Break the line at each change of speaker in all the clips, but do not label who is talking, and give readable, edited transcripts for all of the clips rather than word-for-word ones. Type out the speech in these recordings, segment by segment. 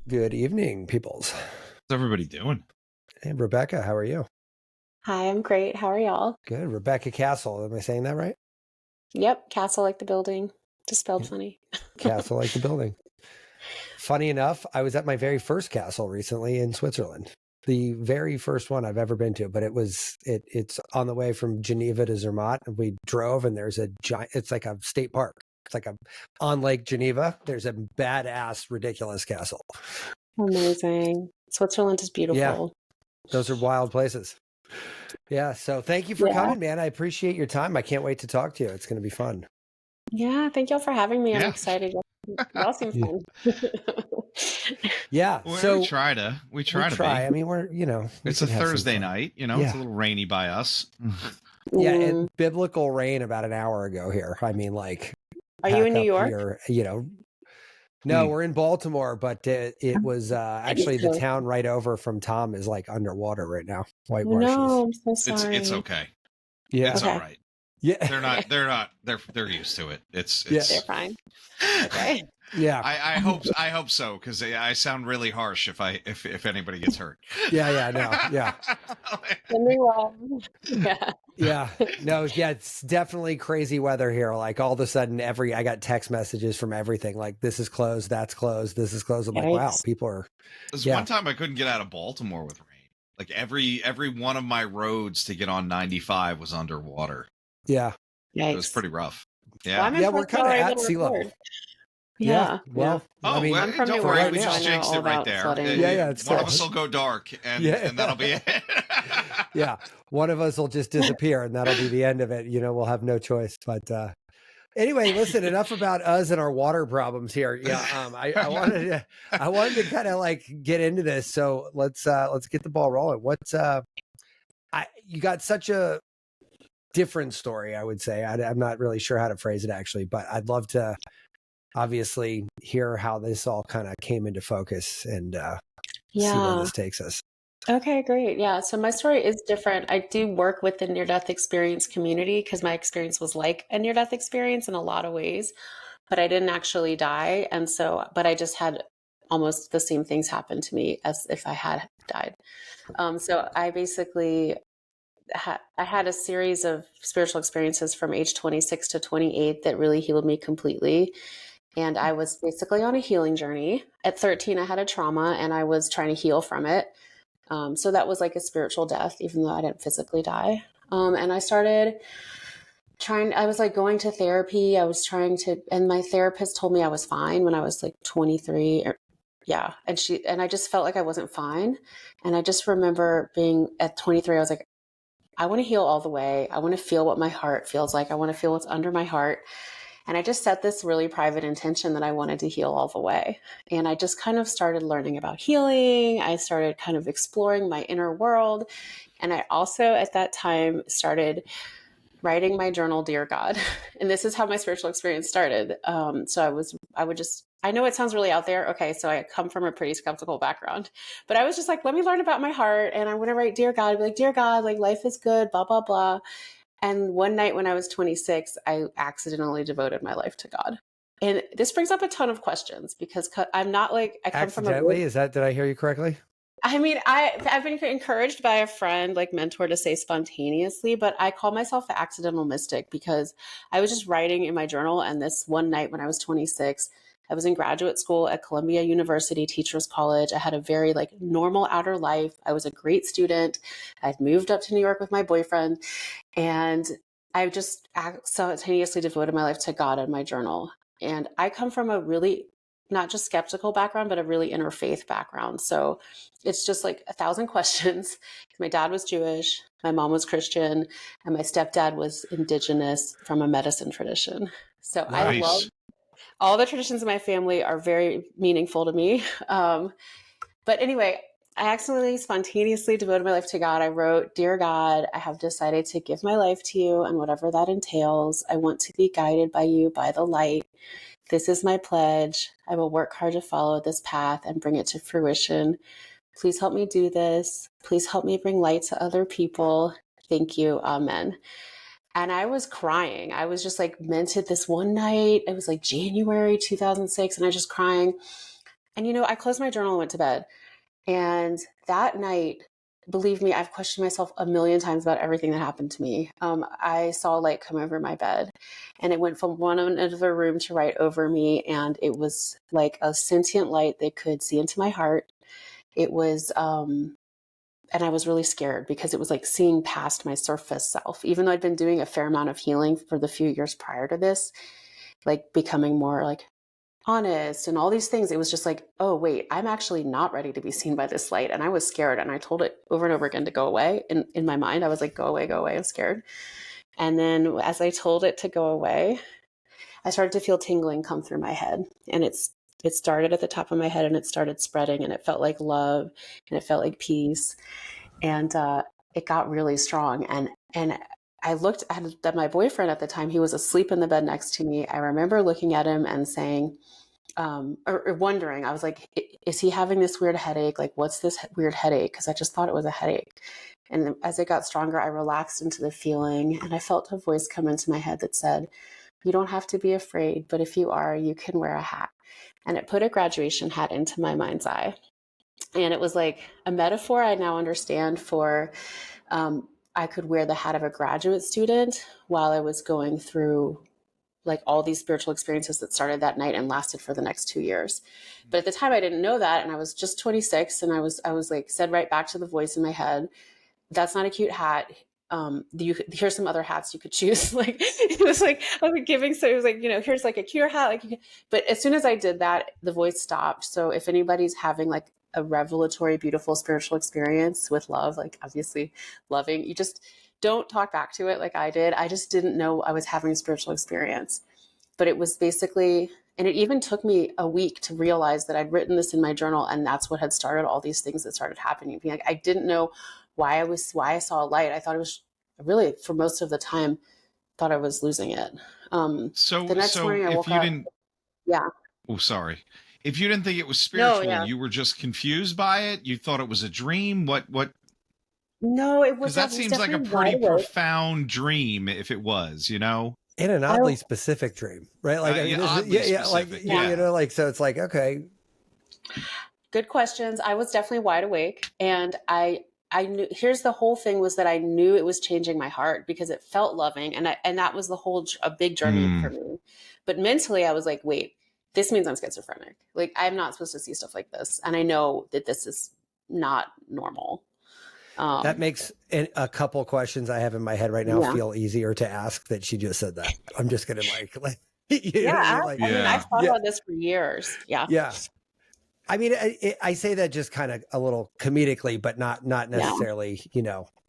Good evening, peoples.
What's everybody doing?
Hey, Rebecca, how are you?
Hi, I'm great. How are y'all?
Good. Rebecca Kastl. Am I saying that right?
Yep, castle like the building. Just spelled funny.
Castle like the building. Funny enough, I was at my very first castle recently in Switzerland. The very first one I've ever been to, but it's on the way from Geneva to Zermatt. And we drove and there's a giant, it's like a state park. It's like on Lake Geneva. There's a badass, ridiculous castle.
Amazing. Switzerland is
Yeah,
beautiful.
those are wild places. Yeah. So thank you for coming, man. I appreciate your time. I can't wait to talk to you. It's going to be fun.
Yeah, thank y'all for having me. I'm
Yeah.
excited. Y'all seem fun.
Yeah.
Well,
So
we try to be.
I mean, we're,
It's a Thursday night, it's a little rainy by us.
Yeah. And biblical rain about an hour ago here. I mean, like,
are you in New York?
No, we're in Baltimore, but it was actually the town right over from Tom is like underwater right now. White Marshes.
No, I'm so sorry.
It's okay.
Yeah.
It's all right.
Yeah.
They're used to it.
They're fine. Okay.
Yeah.
I hope so, because I sound really harsh if anybody gets hurt.
Yeah. No. Yeah.
Yeah.
Yeah. No. Yeah. It's definitely crazy weather here. Like all of a sudden, I got text messages from everything. Like this is closed. That's closed. This is closed. I'm like, wow, people are.
There's one time I couldn't get out of Baltimore with rain. Like every one of my roads to get on 95 was underwater.
Yeah.
Yikes.
It was pretty rough. Yeah.
Well, we're kind of at sea level.
Yeah.
Well,
I'm from
don't
New
worry,
Orleans,
we just
so I know
jinxed
all
it right
about
there.
flooding.
Yeah.
One of us will go dark, and that'll be it.
Yeah. One of us will just disappear, and that'll be the end of it. We'll have no choice. But anyway, listen. Enough about us and our water problems here. Yeah. I wanted to kind of like get into this. So let's get the ball rolling. You got such a different story, I would say. I'm not really sure how to phrase it actually, but I'd love to obviously hear how this all kind of came into focus and see where this takes us.
Okay, great. Yeah. So my story is different. I do work with the near-death experience community because my experience was like a near-death experience in a lot of ways, but I didn't actually die. But I just had almost the same things happen to me as if I had died. So I basically I had a series of spiritual experiences from age 26 to 28 that really healed me completely. And I was basically on a healing journey. At 13, I had a trauma and I was trying to heal from it. So that was like a spiritual death, even though I didn't physically die. And I started I was like going to therapy. And my therapist told me I was fine when I was like 23. And I just felt like I wasn't fine. And I just remember being at 23, I was like, I want to heal all the way. I want to feel what my heart feels like. I want to feel what's under my heart. And I just set this really private intention that I wanted to heal all the way. And I just kind of started learning about healing. I started kind of exploring my inner world. And I also at that time started writing my journal, Dear God. And this is how my spiritual experience started. I know it sounds really out there. Okay, so I come from a pretty skeptical background, but I was just like, let me learn about my heart. And I'm going to write, Dear God, be like, Dear God, like life is good, blah, blah, blah. And one night when I was 26, I accidentally devoted my life to God. And this brings up a ton of questions because I'm not like, I come from
did I hear you correctly?
I mean, I've been encouraged by a friend, like mentor, to say spontaneously, but I call myself the accidental mystic because I was just writing in my journal. And this one night when I was 26, I was in graduate school at Columbia University Teachers College. I had a very like normal outer life. I was a great student. I'd moved up to New York with my boyfriend, and I just simultaneously devoted my life to God in my journal. And I come from a really not just skeptical background, but a really interfaith background. So it's just like 1,000 questions. My dad was Jewish, my mom was Christian, and my stepdad was indigenous from a medicine tradition. So nice. I love all the traditions in my family are very meaningful to me. But anyway, I accidentally spontaneously devoted my life to God. I wrote, Dear God, I have decided to give my life to you and whatever that entails. I want to be guided by you, by the light. This is my pledge. I will work hard to follow this path and bring it to fruition. Please help me do this. Please help me bring light to other people. Thank you. Amen. And I was crying. I was just like minted this one night. It was like January 2006. And I was just crying. And, I closed my journal and went to bed. And that night, believe me, I've questioned myself a million times about everything that happened to me. I saw a light come over my bed, and it went from one end of the room to right over me. And it was like a sentient light that could see into my heart. It was, and I was really scared because it was like seeing past my surface self, even though I'd been doing a fair amount of healing for the few years prior to this, like becoming more like honest and all these things. It was just like, oh, wait, I'm actually not ready to be seen by this light. And I was scared. And I told it over and over again to go away. In my mind, I was like, go away, go away. I'm scared. And then as I told it to go away, I started to feel tingling come through my head. And it started at the top of my head and it started spreading, and it felt like love and it felt like peace. And it got really strong. And I looked at my boyfriend at the time. He was asleep in the bed next to me. I remember looking at him and saying, or wondering, I was like, is he having this weird headache? Like, what's this weird headache? Because I just thought it was a headache. And as it got stronger, I relaxed into the feeling, and I felt a voice come into my head that said, you don't have to be afraid, but if you are, you can wear a hat. And it put a graduation hat into my mind's eye. And it was like a metaphor I now understand for, I could wear the hat of a graduate student while I was going through like all these spiritual experiences that started that night and lasted for the next 2 years. But at the time I didn't know that. And I was just 26, and I was like, said right back to the voice in my head, that's not a cute hat. Here's some other hats you could choose. Like, it was like, I was giving, so it was like, here's like a cuter hat. Like, but as soon as I did that, the voice stopped. So if anybody's having like a revelatory, beautiful spiritual experience with love, like obviously loving, you just don't talk back to it like I did. I just didn't know I was having a spiritual experience. But it was basically, and it even took me a week to realize that I'd written this in my journal, and that's what had started all these things that started happening. Like, I didn't know why I saw a light. I thought it was really, for most of the time, thought I was losing it. The next morning I woke up. Yeah.
Oh, sorry. If you didn't think it was spiritual, you were just confused by it. You thought it was a dream. What?
No, it was.
Because that seems like a pretty profound dream. If it was,
in an oddly specific dream, right? Like, so it's like, okay.
Good questions. I was definitely wide awake, and I knew. Here's the whole thing: was that I knew it was changing my heart because it felt loving, and that was a big journey for me. But mentally, I was like, wait. This means I'm schizophrenic. Like, I'm not supposed to see stuff like this. And I know that this is not normal.
That makes a couple questions I have in my head right now feel easier to ask that she just said that. I'm just going to
I've thought about this for years. Yeah.
Yeah. I mean, I say that just kind of a little comedically, but not necessarily,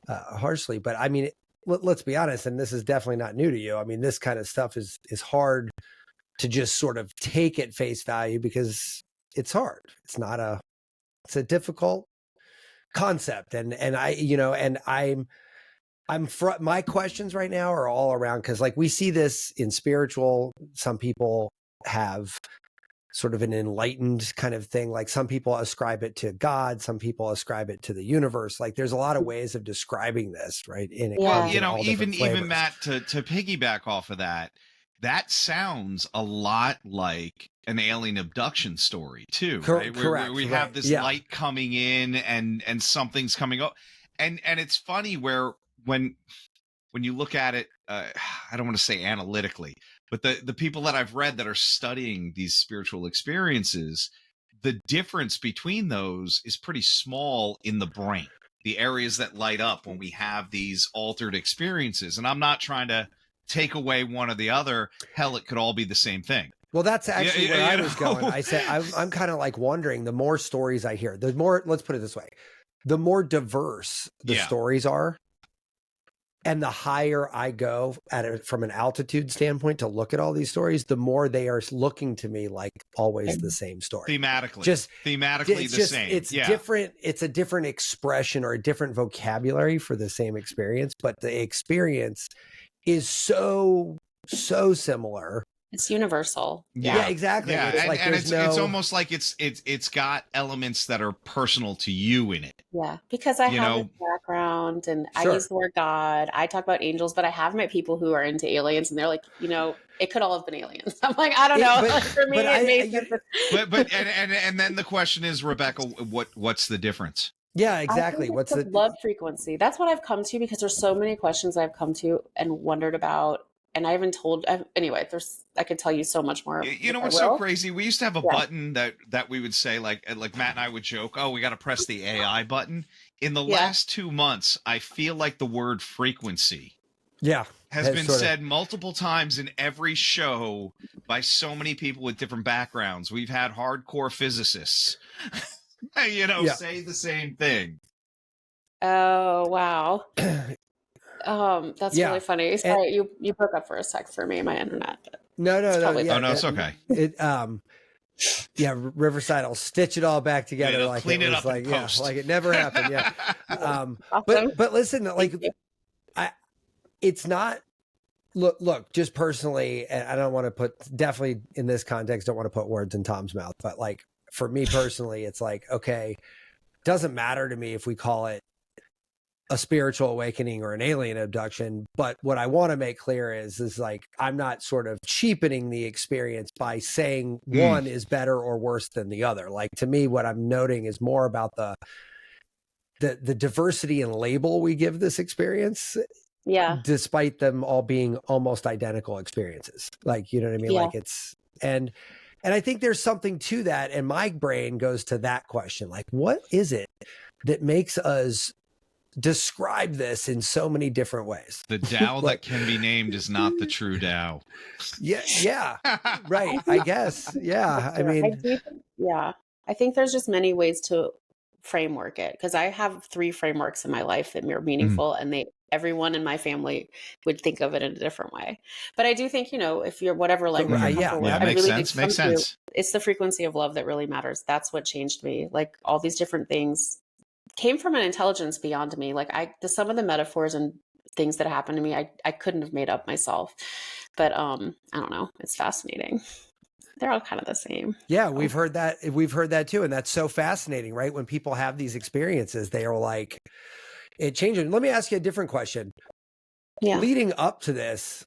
harshly. But I mean, let's be honest. And this is definitely not new to you. I mean, this kind of stuff is hard to just sort of take at face value because it's hard. It's a difficult concept. And my questions right now are all around, because like we see this in spiritual, some people have sort of an enlightened kind of thing. Like some people ascribe it to God, some people ascribe it to the universe. Like there's a lot of ways of describing this, right?
Even Matt, to piggyback off of that sounds a lot like an alien abduction story too, right?
Correct.
Where we have this light coming in and something's coming up. And it's funny where when you look at it, I don't want to say analytically, but the people that I've read that are studying these spiritual experiences, the difference between those is pretty small in the brain, the areas that light up when we have these altered experiences. And I'm not trying to take away one or the other. Hell, it could all be the same thing.
Well, that's actually where I was going. I said, I'm kind of like wondering, the more stories I hear, the more, let's put it this way, the more diverse the stories are, and the higher I go from an altitude standpoint to look at all these stories, the more they are looking to me like always the same story.
Thematically the same.
It's different. It's a different expression or a different vocabulary for the same experience, but the experience is so similar
It's universal.
Yeah, exactly.
Yeah,
It's like
it's almost like it's got elements that are personal to you in it.
Yeah, because I
You
have
know,
this background and I
Sure.
use the word God. I talk about angels, but I have met people who are into aliens and they're like, it could all have been aliens. I'm like, I don't know.
But-
Like, for me,
but
it made
you-
sense.
but and then the question is, Rebecca, what's the difference?
Yeah,
I
exactly.
think
What's
it's
the
the love frequency. That's what I've come to because there's so many questions I've come to and wondered about. And I haven't anyway, I could tell you so much more.
You know
I
what's so
will.
crazy? We used to have a
Yeah.
button that we would say, like Matt and I would joke, oh, we got to press the AI button. In the
Yeah.
last 2 months, I feel like the word frequency has been said multiple times in every show by so many people with different backgrounds. We've had hardcore physicists, say the same thing.
Oh, wow. That's really funny. Sorry, you broke up for a sec for me, my internet. But
No.
Yeah, no, it's okay.
Riverside will stitch it all back together,
They'll
like
clean
it
it
was
up
like
in post.
like it never happened. Yeah.
awesome.
But listen, like
Thank you.
it's not. Look, just personally, and I don't want to definitely in this context, don't want to put words in Tom's mouth, but like for me personally, it's like, okay, doesn't matter to me if we call it a spiritual awakening or an alien abduction. But what I want to make clear is like, I'm not sort of cheapening the experience by saying one is better or worse than the other. Like to me, what I'm noting is more about the diversity and label we give this experience.
Yeah.
Despite them all being almost identical experiences. Like, you know what I mean?
Yeah.
Like it's, and I think there's something to that. And my brain goes to that question. Like, what is it that makes us describe this in so many different ways?
The Tao that can be named is not the true Tao.
Yeah. Right. I guess. Yeah. I mean,
I think there's just many ways to framework it because I have 3 frameworks in my life that are meaningful and everyone in my family would think of it in a different way. But I do think, if you're whatever language you're comfortable with,
makes sense.
It's the frequency of love that really matters. That's what changed me. Like all these different things came from an intelligence beyond me. Like some of the metaphors and things that happened to me, I couldn't have made up myself. But I don't know. It's fascinating. They're all kind of the same.
Yeah, we've heard that. We've heard that too. And that's so fascinating, right? When people have these experiences, they are like, it changes. Let me ask you a different question.
Yeah.
Leading up to this,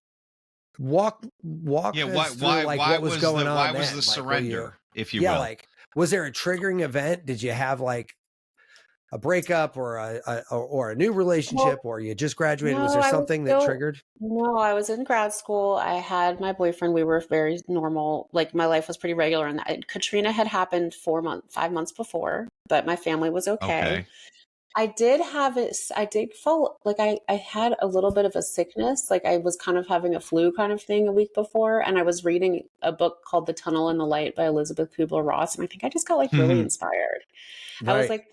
walk us through what was going on.
Why was the surrender, if you will?
Like, was there a triggering event? Did you have like a breakup or a new relationship, or you just graduated?
No,
was there something that triggered?
No, I was in grad school. I had my boyfriend. We were very normal. Like my life was pretty regular. And Katrina had happened 5 months before, but my family was okay. I did have it. I did feel like I had a little bit of a sickness. Like I was kind of having a flu kind of thing a week before. And I was reading a book called The Tunnel and the Light by Elizabeth Kubler-Ross. And I think I just got like really inspired.
Right.
I was like,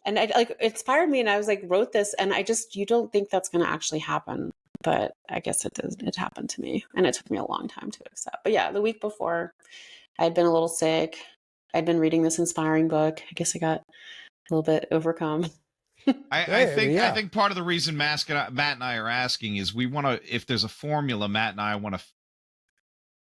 and it like inspired me. And I was like, wrote this. And you don't think that's going to actually happen. But I guess it did. It happened to me. And it took me a long time to accept. But yeah, the week before I had been a little sick. I'd been reading this inspiring book. I guess I got a little bit overcome.
I think part of the reason Matt and I are asking is we want to, if there's a formula, Matt and I want to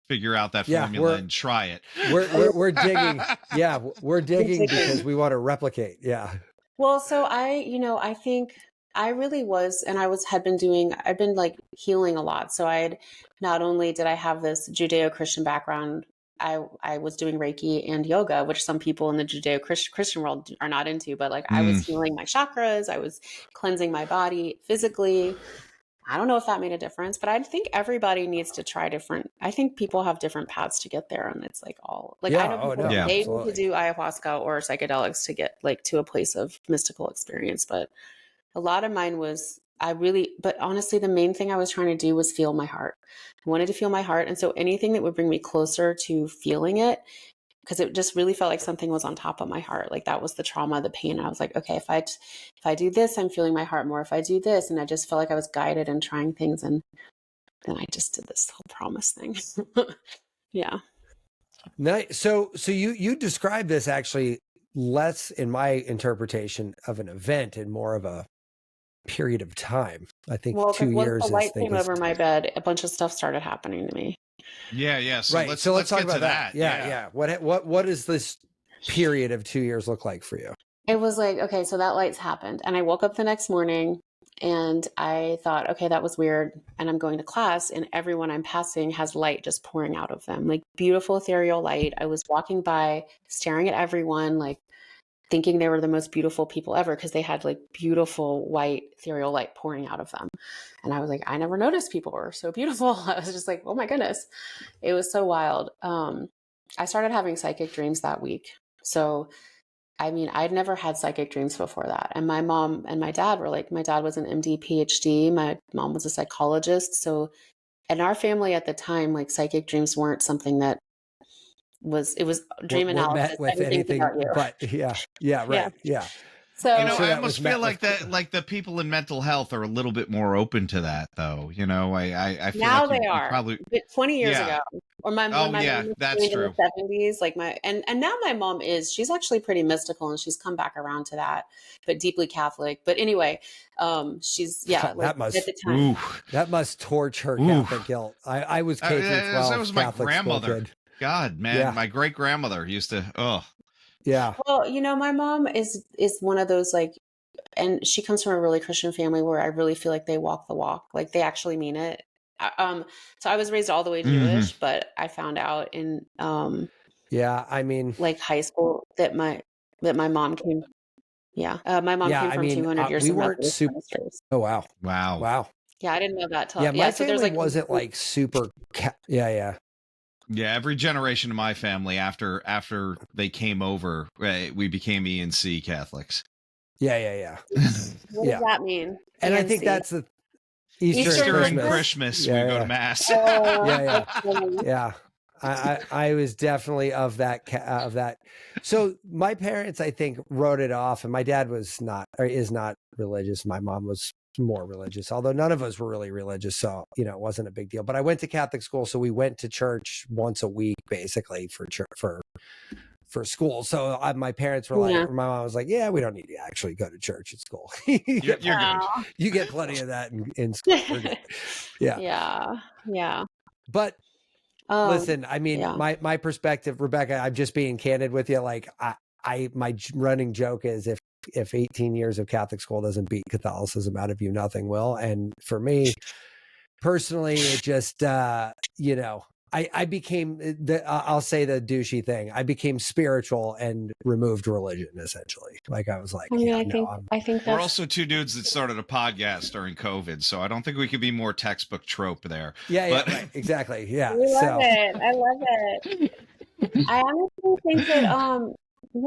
figure out that formula and try it.
We're digging. Yeah, we're digging because we want to replicate. Yeah.
Well, so I think I really was, and I've been like healing a lot. So not only did I have this Judeo-Christian background, I was doing Reiki and yoga, which some people in the Judeo-Christian world are not into, but like I was healing my chakras. I was cleansing my body physically. I don't know if that made a difference, but I think everybody needs to try different. I think people have different paths to get there. And it's like I know people they need to do ayahuasca or psychedelics to get like to a place of mystical experience. But a lot of mine was, but honestly, the main thing I was trying to do was feel my heart. I wanted to feel my heart. And so anything that would bring me closer to feeling it, because it just really felt like something was on top of my heart. Like that was the trauma, the pain. I was like, okay, if I do this, I'm feeling my heart more. If I do this, and I just felt like I was guided and trying things. And then I just did this whole promise thing. Yeah.
Nice. So you describe this actually less in my interpretation of an event and more of a period of time. I think 2 years.
Once the light came over my bed, a bunch of stuff started happening to me.
Yeah. So
Right.
let's
So let's talk
get
about
to
that. Yeah. What does this period of 2 years look like for you?
It was like, okay, so that light's happened. And I woke up the next morning and I thought, okay, that was weird. And I'm going to class and everyone I'm passing has light just pouring out of them, like beautiful ethereal light. I was walking by, staring at everyone, like thinking they were the most beautiful people ever because they had like beautiful white ethereal light pouring out of them. And I was like, I never noticed people were so beautiful. I was just like, oh my goodness. It was so wild. I started having psychic dreams that week. So I mean, I'd never had psychic dreams before that. And my mom and my dad were like, my dad was an MD, PhD. My mom was a psychologist. So in our family at the time, like psychic dreams weren't something that it was dream
Were
analysis.
met with
Everything's
anything
about you.
but yeah,
Yeah.
right. Yeah.
So
I'm sure
I
that was
almost feel
met
like
with
that, like the people in mental health are a little bit more open to that, though. I feel
now
like
they
you
are.
probably,
But 20 years
yeah.
ago, or when
Oh,
my
yeah,
mom was
that's
doing in
true.
the 70s, like and now my mom she's actually pretty mystical and she's come back around to that, but deeply Catholic. But anyway, she's like at the time.
that must torch her
Ooh.
Catholic guilt. I was K through
That
12
was my
Catholic school
grandmother.
kid.
God, man,
Yeah.
my great grandmother used to. Oh,
Yeah.
Well, my mom is one of those like, and she comes from a really Christian family where I really feel like they walk the walk, like they actually mean it. So I was raised all the way Jewish, but I found out in
Yeah. I mean,
like high school that my mom came. Yeah, my mom
yeah.
came
I
from
mean,
200 years
we
of
weren't
Methodist
super.
ministers.
Oh wow.
wow.
Wow.
Yeah, I didn't know that till
Yeah. My
So there's
family
like
wasn't like super. Yeah.
Yeah, every generation of my family after they came over, we became ENC Catholics.
Yeah.
What
Yeah.
does that mean?
And I think
ENC.
that's the Easter
Easter
and
and
Christmas.
We
Yeah,
go to
yeah.
mass.
Yeah.
That's funny.
Yeah. I was definitely of that. So my parents, I think, wrote it off, and my dad was not or is not religious. My mom was more religious, although none of us were really religious, so it wasn't a big deal. But I went to Catholic school, so we went to church once a week, basically for school. So my parents were
Yeah.
like, my mom was like, "Yeah, we don't need to actually go to church at school. you
You're good.
You get plenty of that in school. We're good." Yeah.
Yeah.
But listen, I mean,
yeah.
my perspective, Rebecca, I'm just being candid with you. Like my running joke is if 18 years of Catholic school doesn't beat Catholicism out of you, nothing will. And for me personally, it just, I became I'll say the douchey thing. I became spiritual and removed religion, essentially. Like I was like,
I mean, I think
We're
that's
also two dudes that started a podcast during COVID, so I don't think we could be more textbook trope there.
Yeah,
But
right, exactly. Yeah.
I love it. I love it. I honestly think that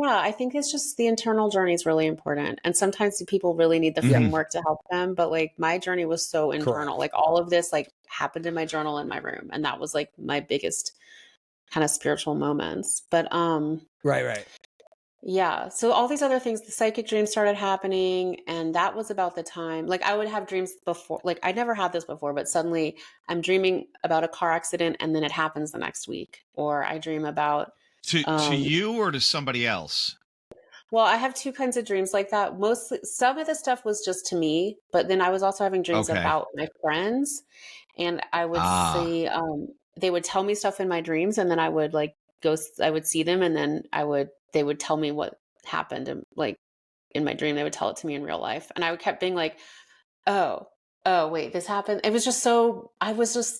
I think it's just the internal journey is really important. And sometimes people really need the framework to help them. But like my journey was so internal.
Correct.
Like all of this like happened in my journal in my room. And that was like my biggest kind of spiritual moments. But
Right.
yeah. So all these other things, the psychic dreams started happening. And that was about the time, like I would have dreams before, like I never had this before, but suddenly I'm dreaming about a car accident and then it happens the next week. Or I dream about
to you or to somebody else?
Well, I have two kinds of dreams like that. Mostly, some of the stuff was just to me, but then I was also having dreams about my friends, and I would see, they would tell me stuff in my dreams, and then I would like I would see them, and then they would tell me what happened, and like in my dream, they would tell it to me in real life, and I would kept being like, oh, wait, this happened. It was just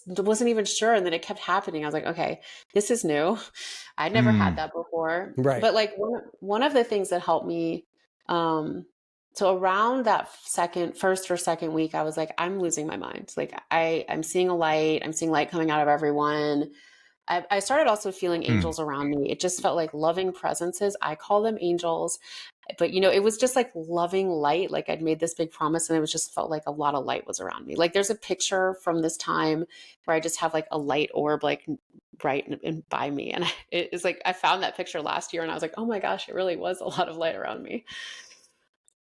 wasn't even sure. And then it kept happening. I was like, okay, this is new. I'd never had that before.
Right.
But like one of the things that helped me, so around that first or second week, I was like, I'm losing my mind. Like I'm seeing a light. I'm seeing light coming out of everyone. I started also feeling angels around me. It just felt like loving presences. I call them angels. But, it was just like loving light. Like I'd made this big promise and it was just felt like a lot of light was around me. Like there's a picture from this time where I just have like a light orb, like right and by me. And it's like, I found that picture last year and I was like, oh my gosh, it really was a lot of light around me.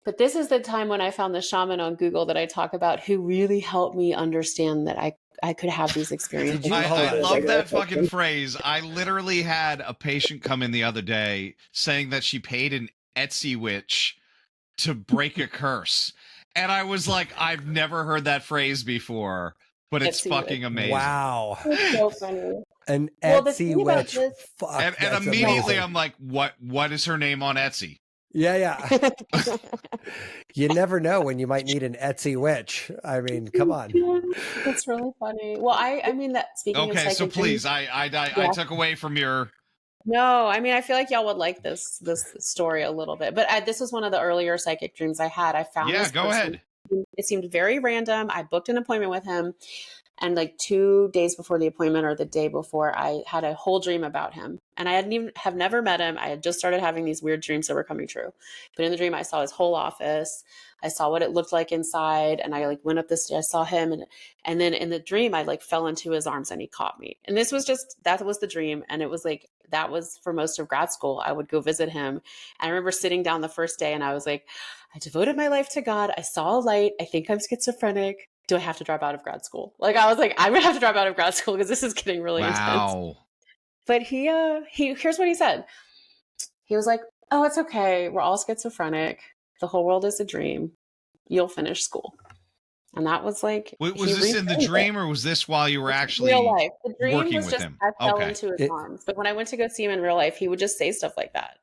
But this is the time when I found the shaman on Google that I talk about who really helped me understand that I could have these experiences.
I love that fucking phrase. I literally had a patient come in the other day saying that she paid an Etsy witch to break a curse. And I was like, I've never heard that phrase before. but it's
Etsy
fucking
witch.
amazing.
Wow.
It's so funny.
An
Well, the
Etsy
thing about
witch.
this,
Fuck.
And
that's
immediately
amazing.
I'm like, what is her name on Etsy?
Yeah. You never know when you might need an Etsy witch. I mean, come on.
that's really funny. Well, I mean that speaking of
Okay, so
psychic
please,
dreams,
I took away from your.
no, I mean I feel like y'all would like this story a little bit. But this was one of the earlier psychic dreams I had. I found
Yeah,
this
go
person.
ahead.
It seemed very random. I booked an appointment with him. And like 2 days before the appointment or the day before, I had a whole dream about him. And I have never met him. I had just started having these weird dreams that were coming true. But in the dream, I saw his whole office. I saw what it looked like inside. And I like went up the stairs, I saw him. And then in the dream, I like fell into his arms and he caught me. And this was that was the dream. And it was like, that was for most of grad school. I would go visit him. And I remember sitting down the first day and I was like, I devoted my life to God. I saw a light. I think I'm schizophrenic. Do I have to drop out of grad school? Like I was like, I'm gonna have to drop out of grad school because this is getting really intense.
Wow.
But he here's what he said. He was like, "Oh, it's okay. We're all schizophrenic. The whole world is a dream. You'll finish school." And that was like,
Was this in the dream or was this while you were actually
real life? The dream
working
was
with
just
him?
I fell
Okay.
into his arms. But when I went to go see him in real life, he would just say stuff like that.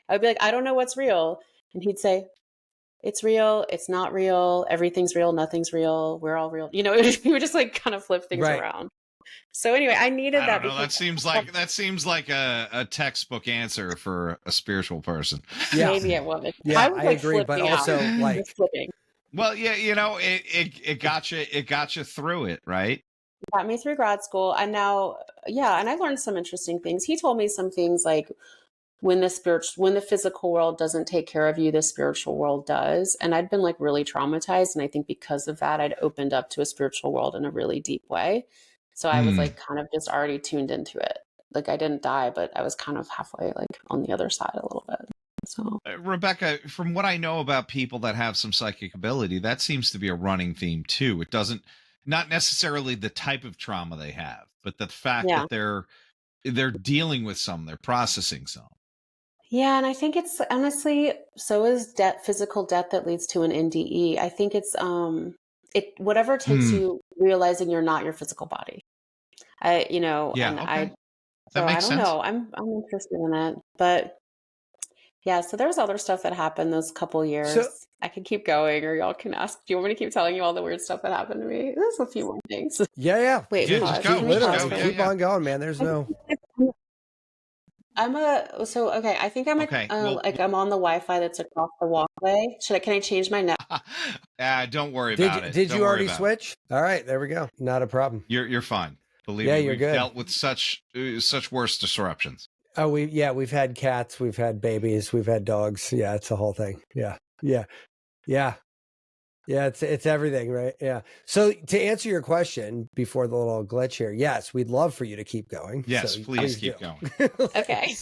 I would be like, "I don't know what's real," and he'd say, "It's real. It's not real. Everything's real. Nothing's real. We're all real." You know, he would just like kind of flip things around. So anyway, I needed
I
that.
don't know. That seems like a textbook answer for a spiritual person.
Yeah. Maybe it was.
Yeah,
I was like
agree, but also like
flipping.
Well, yeah, you know, it got you through it, right?
Got me through grad school, and now, yeah, and I learned some interesting things. He told me some things like when the physical world doesn't take care of you, the spiritual world does. And I'd been like really traumatized, and I think because of that, I'd opened up to a spiritual world in a really deep way. So I was like kind of just already tuned into it. Like I didn't die, but I was kind of halfway like on the other side a little bit. So
Rebecca, from what I know about people that have some psychic ability, that seems to be a running theme too. It doesn't, not necessarily the type of trauma they have, but the fact that they're dealing with some, they're processing some.
Yeah, and I think it's honestly, so is physical death that leads to an NDE. I think it's whatever takes you realizing you're not your physical body. I don't know. I'm interested in it, but yeah. So there's other stuff that happened those couple years.
So,
I could keep going, or y'all can ask. Do you want me to keep telling you all the weird stuff that happened to me? There's a few more things.
Yeah.
Wait,
just go.
Keep on going, man. There's no.
I think I'm I'm on the Wi-Fi that's across the walkway. Can I change my net?
Don't worry about it.
Did you already switch? All right, there we go. Not a problem.
You're fine. Believe me, we've dealt with such worse disruptions.
Oh, we've had cats, we've had babies, we've had dogs. Yeah, it's a whole thing. Yeah. It's everything, right? Yeah. So to answer your question before the little glitch here, yes, we'd love for you to keep going.
Yes,
so
please keep going.
Okay.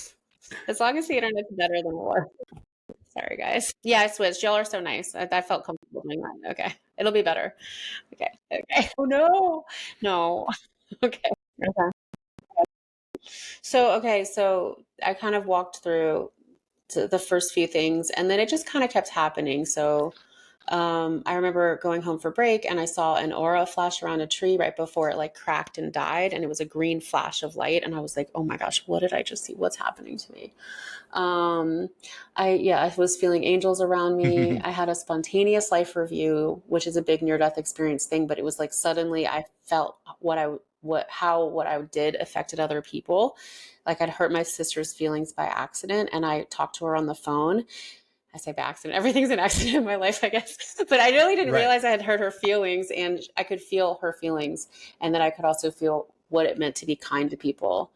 As long as the internet's better than war. Sorry, guys. Yeah, I switched. Y'all are so nice. I felt comfortable doing that. Okay. It'll be better. Okay. Oh, no. Okay. So I kind of walked through to the first few things, and then it just kind of kept happening. So I remember going home for break, and I saw an aura flash around a tree right before it like cracked and died, and it was a green flash of light, and I was like, oh my gosh, what did I just see? What's happening to me? I was feeling angels around me. I had a spontaneous life review, which is a big near-death experience thing, but it was like suddenly I felt what I did affected other people. Like I'd hurt my sister's feelings by accident, and I talked to her on the phone. I say by accident. Everything's an accident in my life, I guess. But I really didn't realize I had hurt her feelings, and I could feel her feelings, and then I could also feel what it meant to be kind to people.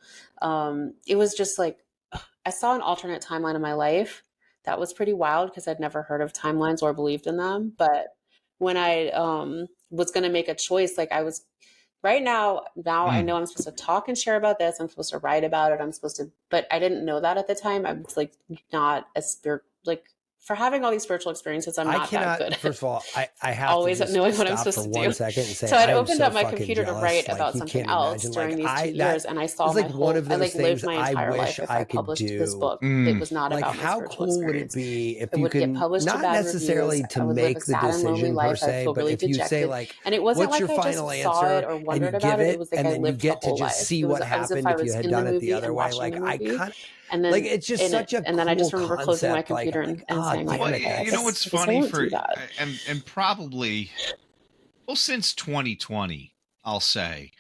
It was just like, I saw an alternate timeline in my life. That was pretty wild because I'd never heard of timelines or believed in them. But when I was going to make a choice, like I was right now I know I'm supposed to talk and share about this. I'm supposed to write about it. But I didn't know that at the time. I was like not as for having all these spiritual experiences, I'm
I
not that
cannot.
good.
First of all, I have
Always
to just
knowing what I'm
stop for
supposed to
1
do.
second and say
So I'd
I am
opened
so
up my
fucking
computer to
jealous.
write
Like
about
you
something
can't
else
imagine.
during
Like
these 2
that
years, and I saw
is
my
like one
whole,
of
I
those
like lived
things
my
I
entire
wish
life if
I
I
could
published this
do.
book that was not
Like
about my
how
spiritual
cool would it
experience.
be if
It
you
would get
can
published to
not
bad reviews.
necessarily to
I would live a
make the
sad and lonely
decision per
life. I'd
se,
feel
but
really
if you say
dejected.
like,
And it wasn't
what's your
like I just
final
saw it
answer,
or
and you
wondered
give
about it. It
it,
was like
and
I
then you
lived the
get to
whole
just
life.
see
It was
what
as if
happened
I
if you
was
had
in the
done it the
movie
other
and
way.
watching
Like
the
I
movie.
kind
And
like
then
it's just
in it,
such a
and then I
cool
just remember closing my
concept. Like
computer
I'm like,
and
oh
saying like,
damn
Well,
it,
okay,
you know
that's
what's
I guess I
funny
won't
for
do that.
and probably well since 2020, I'll say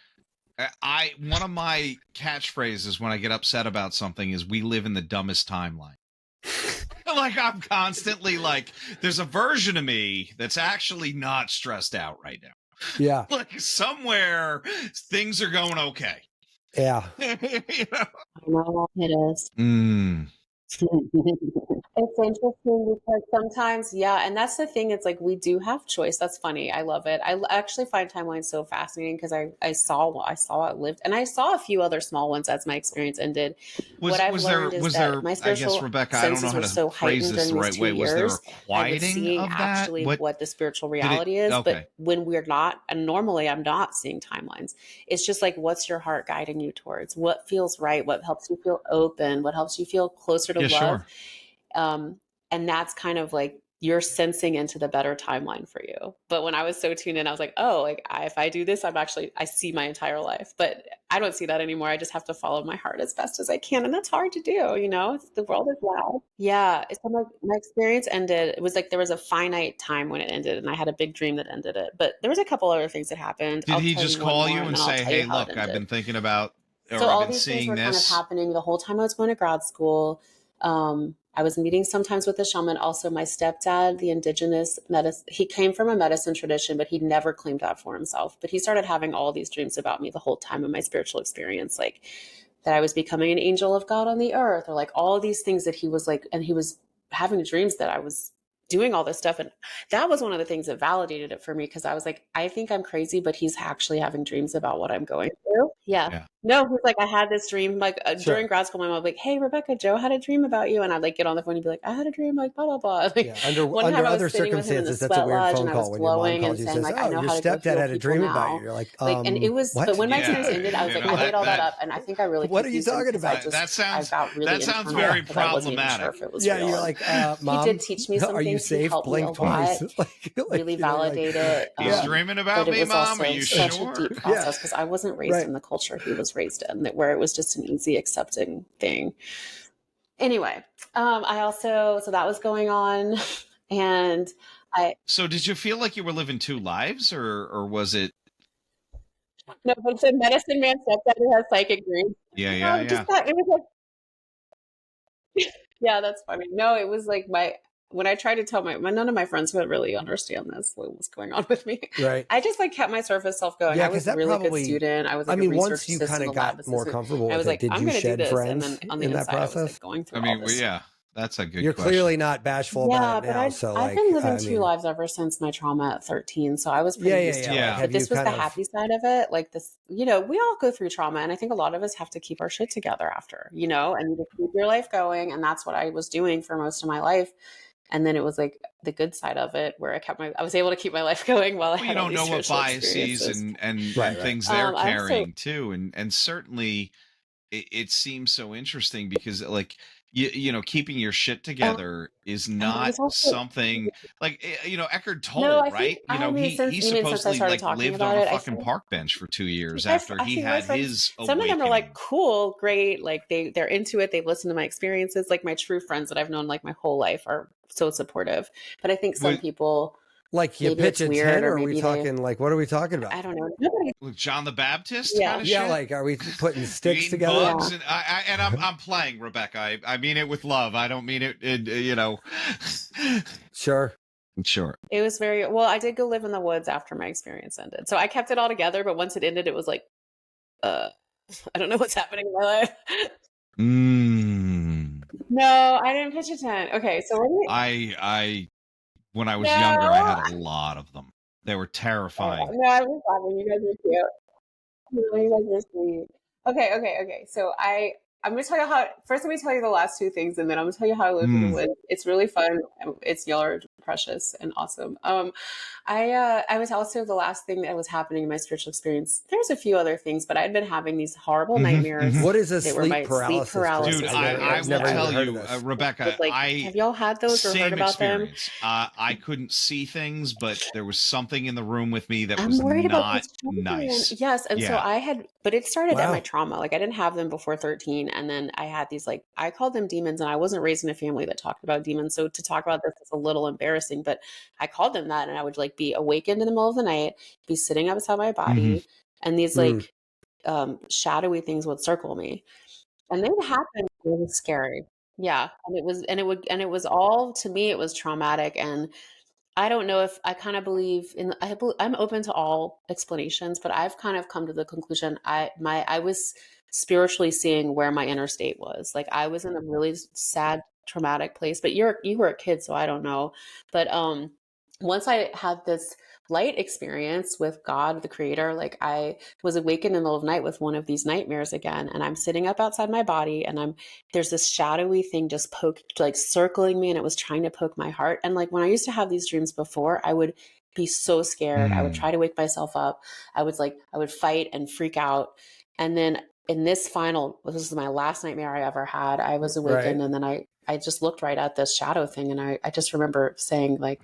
one of my catchphrases when I get upset about something is we live in the dumbest timeline. Like I'm constantly like there's a version of me that's actually not stressed out right now.
yeah,
Like somewhere things are going okay.
yeah.
You know?
I know it is.
Mm.
It's interesting because sometimes, yeah, and that's the thing. It's like we do have choice. That's funny. I love it. Actually find timelines so fascinating because I saw it lived, and I saw a few other small ones as my experience ended. What I've learned is that my
I guess,
spiritual
Rebecca, I don't know
senses
how
were
to
so
phrase
heightened
this
during
the
these
right
two
way. Was there a
years. I was
quieting
seeing
of that?
actually what the spiritual
Did it?
reality is,
Okay.
but when we're not, and normally I'm not seeing timelines. It's just like, what's your heart guiding you towards? What feels right? What helps you feel open? What helps you feel closer to
Yeah,
love?
sure.
And that's kind of like you're sensing into the better timeline for you. But when I was so tuned in, I was like, oh, like if I do this, I see my entire life. But I don't see that anymore. I just have to follow my heart as best as I can. And that's hard to do, you know, the world is loud. Yeah. So my experience ended. It was like there was a finite time when it ended, and I had a big dream that ended it. But there was a couple other things that happened.
Did
I'll
he
tell
just
you one
call
more,
you
and
and
then I'll
say,
tell you
hey,
how it
look, I've
ended.
been thinking about, or
So
I've
all
been
these things
seeing
were kind of
this?
happening the whole time I was going to grad school. I was meeting sometimes with the shaman. Also, my stepdad, the indigenous medicine, he came from a medicine tradition, but he never claimed that for himself. But he started having all these dreams about me the whole time of my spiritual experience, like that I was becoming an angel of God on the earth, or like all these things that he was like, and he was having dreams that I was doing all this stuff. And that was one of the things that validated it for me, because I was like, I think I'm crazy, but he's actually having dreams about what I'm going through. Yeah.
Yeah.
No, he's like, I had this dream, like
Sure.
during grad school, my mom would be like, hey, Rebecca, Joe had a dream about you. And I'd like get on the phone and be like, I had a dream, like blah, blah, blah. Like
Yeah, under
one
under
time I was
other
sitting with him in the
circumstances, that's a
sweat
weird
lodge,
phone
and I was
call when your mom
glowing and
calls you and
saying
says,
like, I
"Oh,
know
your
how to go
stepdad
heal
had a
people
dream about you."
now.
You're like,
And it was,
what?
but when my
Yeah,
experience ended, I was
you
like,
know,
I made all that
that
up. And I think I really
What are you
confused him
talking
because I
about?
just, I
That
got really
sounds
internal
very
because I wasn't even sure
problematic.
if it was
Yeah,
real.
you're
And
like,
he
Mom,
did teach me some
are you
things. He
safe?
helped me a
Blink twice.
lot,
like,
really
you know, you're like,
validate it.
He's
yeah,
dreaming about
But it
me,
was
Mom. Are
also
you
such a
sure?
deep
yeah,
process because I wasn't raised
right.
in the culture he was raised in, that where it was just an easy accepting thing. Anyway, so that was going on. And
So did you feel like you were living two lives, or was it?
no, but the medicine man stepdad who has psychic dreams.
Yeah.
Just that it was like, yeah, that's funny. No, it was like when I tried to tell none of my friends would really understand this, what was going on with me.
Right.
I just like kept my surface self going.
Yeah,
I
because
was
that
a really good
probably.
student. I was
I
like a
mean,
research
once you
assistant,
kind
a
of
lab
got more
assistant.
comfortable
And I
with
was
it,
like,
did
I'm
you
going to do
shed
this. And
friends
then on the
in that
inside, I was
process?
like going through
I
all
mean,
this.
yeah, that's a good
You're
question.
clearly not bashful about
Yeah,
it
but
now. So,
I've
like,
been living
I
two
mean,
lives ever since my trauma at 13. So I was
yeah,
pretty used to
Like,
Yeah.
it.
have
But this
you
was
kind
the
of?
happy side of it. Like this, you know, we all go through trauma. And I think a lot of us have to keep our shit together after, you know, and you just keep your life going. And that's what I was doing for most of my life. And then it was like the good side of it, where I was able to keep my life going while I
Well, you
had all
don't
these
know what
spiritual
biases
experiences.
and things they're
I also,
carrying too, and certainly it seems so interesting because like you know keeping your shit together is
and I
not
was also,
something like you know Eckhart
no,
Tolle,
I think
right? You know
since
he
I
supposedly
started
like
talking
lived
about
on a
it,
fucking park bench for 2 years
I
after he
see my
had
friends,
his
some of them are like,
awakening.
cool, great. Like they're into it. They've listened to my experiences. Like my true friends that I've known like my whole life are so supportive. But I think some
With
people,
Like you
maybe
pitch
it's
a
weird,
tent,
or
or are we
maybe
talking like what are we talking about?
I don't know. Nobody,
John the Baptist
yeah.
kind of
Yeah,
shit.
like are we putting
You
sticks
eating
together?
bugs, and I'm playing, Rebecca. I mean it with love. I don't mean it, you know.
Sure.
Sure.
It was very, well, I did go live in the woods after my experience ended. So I kept it all together. But once it ended, it was like, I don't know what's happening in my life. No, I didn't pitch a tent. Okay, so
I when I was
no,
younger, I had a lot of them. They were terrifying.
no, I was laughing. You guys are cute. No, you guys are sweet. Okay. So I I'm going to tell you how, first let me tell you the last two things, and then I'm going to tell you how I lived in the woods. It's really fun. Y'all are precious and awesome. I was also, the last thing that was happening in my spiritual experience, there's a few other things, but I'd been having these horrible nightmares.
What is a
They were
sleep
my
paralysis?
sleep paralysis.
Dude,
nightmares.
I will
never even
tell
heard of
you,
this.
Rebecca,
Like, have y'all had those or heard
same
about them?
experience. I couldn't see things, but there was something in the room with me that
I'm
was
worried about
not
those children.
nice.
Yes. And so
Yeah.
I had, but it started at my
Wow.
trauma. Like I didn't have them before 13. And then I had these, like, I called them demons, and I wasn't raised in a family that talked about demons. So to talk about this is a little embarrassing, but I called them that. And I would like be awakened in the middle of the night, be sitting outside my body, and these like shadowy things would circle me. And they would happen. It was scary. Yeah. And it was all, to me, it was traumatic. And I don't know if I kind of believe in, I'm open to all explanations, but I've kind of come to the conclusion I was spiritually seeing where my inner state was. Like I was in a really sad, traumatic place, but you were a kid, so I don't know. But once I had this light experience with God, the creator, like I was awakened in the middle of the night with one of these nightmares again, and I'm sitting up outside my body, and there's this shadowy thing just like circling me, and it was trying to poke my heart. And like when I used to have these dreams before, I would be so scared. I would try to wake myself up. I would fight and freak out. And then in this is my last nightmare I ever had. I was awakened, and then I just looked right at this shadow thing, and I just remember saying, like,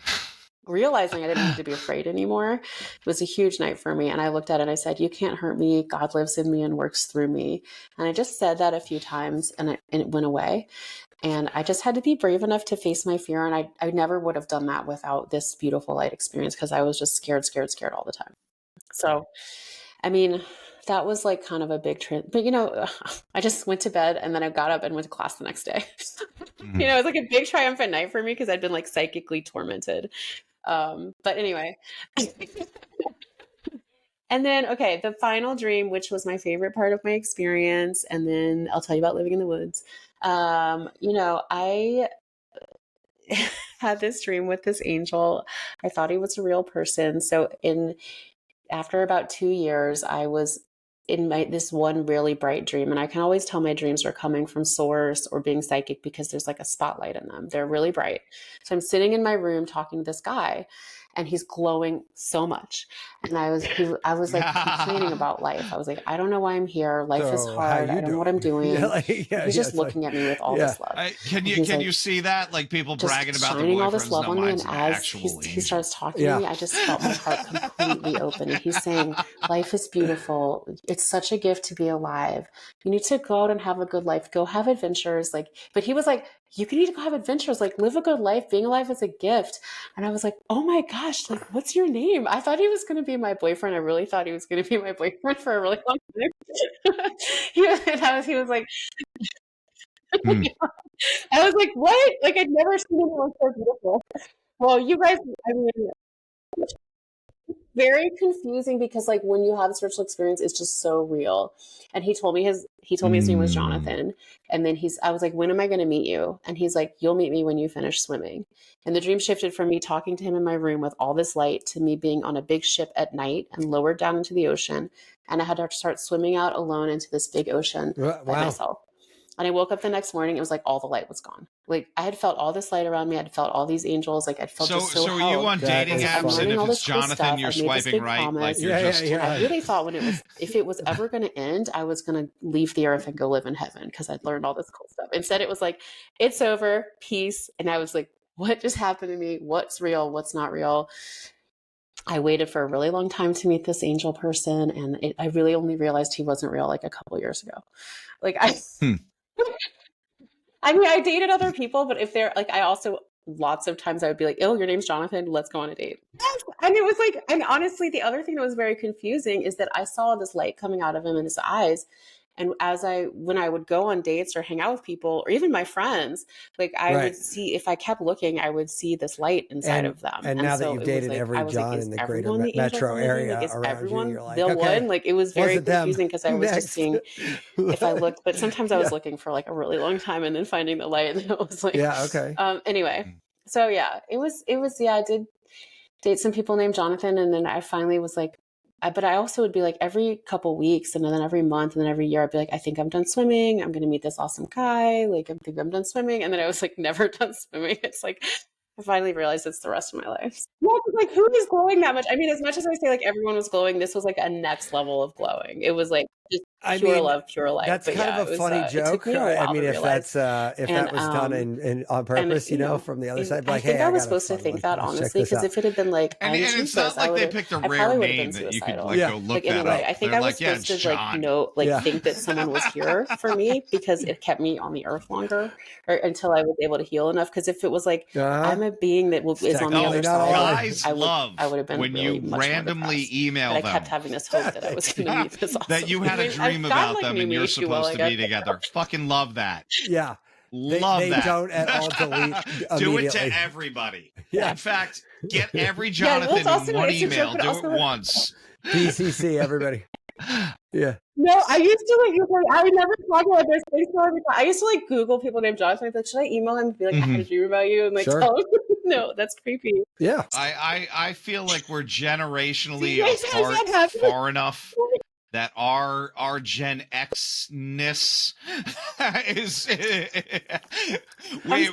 realizing I didn't need to be afraid anymore. It was a huge night for me. And I looked at it and I said, you can't hurt me. God lives in me and works through me. And I just said that a few times, and it went away. And I just had to be brave enough to face my fear. And I never would have done that without this beautiful light experience, because I was just scared all the time. So, I mean, that was like kind of a big trend. But, I just went to bed, and then I got up and went to class the next day. It was like a big triumphant night for me because I'd been like psychically tormented. But anyway, and then, okay, the final dream, which was my favorite part of my experience. And then I'll tell you about living in the woods. I had this dream with this angel. I thought he was a real person. So after about 2 years, I was in this one really bright dream. And I can always tell my dreams are coming from source or being psychic because there's like a spotlight in them. They're really bright. So I'm sitting in my room talking to this guy, and he's glowing so much. And I was like complaining about life. I was like, I don't know why I'm here. Life is hard. I don't know what I'm doing. He's just looking at me with all this love.
Can you see that? Like people bragging about their boyfriends?
All this love on me. And as
he
he starts talking to me, I just felt my heart completely open. And he's saying, life is beautiful. It's such a gift to be alive. You need to go out and have a good life. Go have adventures. But he was like, you need to go have adventures. Like, live a good life. Being alive is a gift. And I was like, oh my gosh, like, what's your name? I thought he was going to be my boyfriend. I really thought he was going to be my boyfriend for a really long time. he was like, I was like, what? Like, I'd never seen anyone so beautiful. Well, you guys, I mean, very confusing because like when you have a spiritual experience, it's just so real. And he told me his name was Jonathan. And then I was like, when am I going to meet you? And he's like, you'll meet me when you finish swimming. And the dream shifted from me talking to him in my room with all this light to me being on a big ship at night and lowered down into the ocean. And I had to start swimming out alone into this big ocean by myself. And I woke up the next morning, it was like all the light was gone. Like I had felt all this light around me. I'd felt all these angels. Like I'd felt so
So are you on dating apps, and if it's Jonathan, you're swiping right? Like you're
I really thought if it was ever going to end, I was going to leave the earth and go live in heaven because I'd learned all this cool stuff. Instead, it was like, it's over, peace. And I was like, what just happened to me? What's real? What's not real? I waited for a really long time to meet this angel person. And I really only realized he wasn't real like a couple years ago. Like I mean, I dated other people, but if they're like, I also lots of times I would be like, oh, your name's Jonathan. Let's go on a date. And it was like, and honestly, the other thing that was very confusing is that I saw this light coming out of him in his eyes. And when I would go on dates or hang out with people or even my friends, like I would see, if I kept looking, I would see this light inside of them.
And now that you've dated every John in the greater metro area around you, you're like, okay,
one? Like it was very confusing because I was just seeing if I looked, but sometimes I was looking for like a really long time and then finding the light, and it was like, anyway. So yeah, it was, I did date some people named Jonathan. And then I finally was like, but I also would be like every couple weeks and then every month and then every year I'd be like, I think I'm done swimming. I'm going to meet this awesome guy. Like, I think I'm done swimming. And then I was like, never done swimming. It's like, I finally realized it's the rest of my life. Yeah, 'cause, like, who is glowing that much? I mean, as much as I say like everyone was glowing, this was like a next level of glowing. It was like just
I
pure
mean,
love, pure light.
that's
But
kind
yeah,
of a
it was,
funny
it took
joke.
me a
I
while
mean,
to
if
realize.
that's if
And,
that was done in on
and,
purpose,
you know,
from the other side,
I
like,
think
hey,
I
I
was
got a
supposed to
fun
think
one.
that,
Let's check
honestly,
this
because
out.
if it had been like,
And it's
Jesus,
not like they
I
picked a
probably
rare
would have
name
been
that you could
suicidal.
like
Yeah.
go look
Like,
that
anyway,
up.
I think
They're
I was
like, yeah,
supposed
it's
to like
John.
know, like
Yeah.
think that someone was here for me because it kept me on the earth longer, or until I was able to heal enough. Because if it was like I'm a being that
It's
is on the
technically
other
not all
side,
right.
Guys
I
love
would have been
when
really
you
much more
randomly
depressed.
email
But I kept
them.
having this hope that I was going to meet this awesome.
That you had a dream
God,
about
like,
them
knew
and
me
you're
too well.
supposed to be together. Fucking love that.
Yeah.
Love
They
that.
don't at all delete
Do it
immediately.
to everybody.
Yeah.
In fact, get every
Yeah, well, it's
Jonathan
also
in one
it's a joke,
email.
but
Do
also
it once.
BCC, everybody. Yeah.
no, I used to I would never talk about this. I used to like Google people named Jonathan. I'd be like, should I email him and be like, I had a dream about you, and like
Sure.
tell him? No, that's creepy.
Yeah.
I feel like we're generationally
guys have
apart
that happen?
far enough that our Gen X-ness is it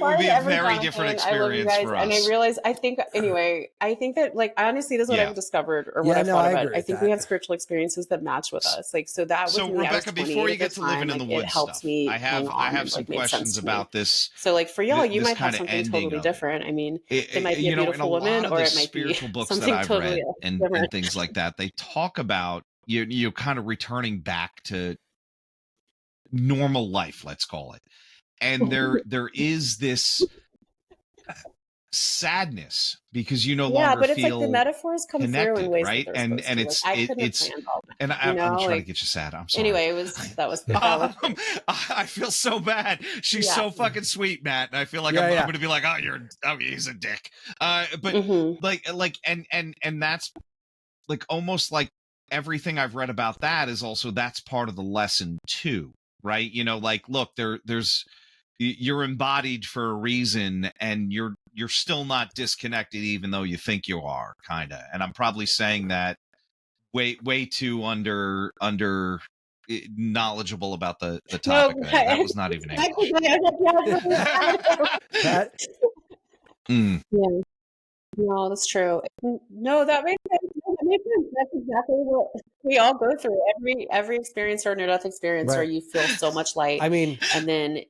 would be a very different experience for us.
And I realize, I think that like honestly, this is what I've discovered or what
Yeah,
I've
no,
thought
I
about.
agree
I
with
think
that.
we have spiritual experiences that match with us. Like, so that was
So
me. I was
Rebecca,
20
before you
at
get
the
to living
time,
in the
like,
woods
it helped
stuff,
me
I
hang on
have
and,
some
like, made sense
questions
to me.
about this.
So like for y'all, you
this
might have
kinda
something
ending
totally
of it.
different. I mean, it might be a
in a
beautiful
lot
woman,
of
or
the
it might be
spiritual books that
something
I've
totally
read and
different.
things like that, they talk about you kind of returning back to normal life, let's call it. And there is this sadness because you no
Yeah,
longer
but it's like the
feel
metaphors come through in
connected,
ways that
right?
they're
And
supposed to. Like,
it's
I couldn't have
it's
planned all that,
and
you
I'm
know.
trying to
Like,
get you sad. I'm sorry.
anyway, that was
I feel so bad. She's
Yeah.
so fucking sweet, Matt. And I feel like
Yeah,
I'm
yeah.
going to be like, he's a dick. But
Mhm.
and that's like almost like everything I've read about that is also that's part of the lesson too, right? You know, like, look, there's you're embodied for a reason, and you're still not disconnected, even though you think you are, kind of. And I'm probably saying that way too under knowledgeable about the topic.
No,
There. That was not even English.
Pat?
Yeah. No, that's true. No, that makes sense. No, that makes sense. That's exactly what we all go through. Every experience or near-death experience where
Right.
you feel so much light,
I mean,
and then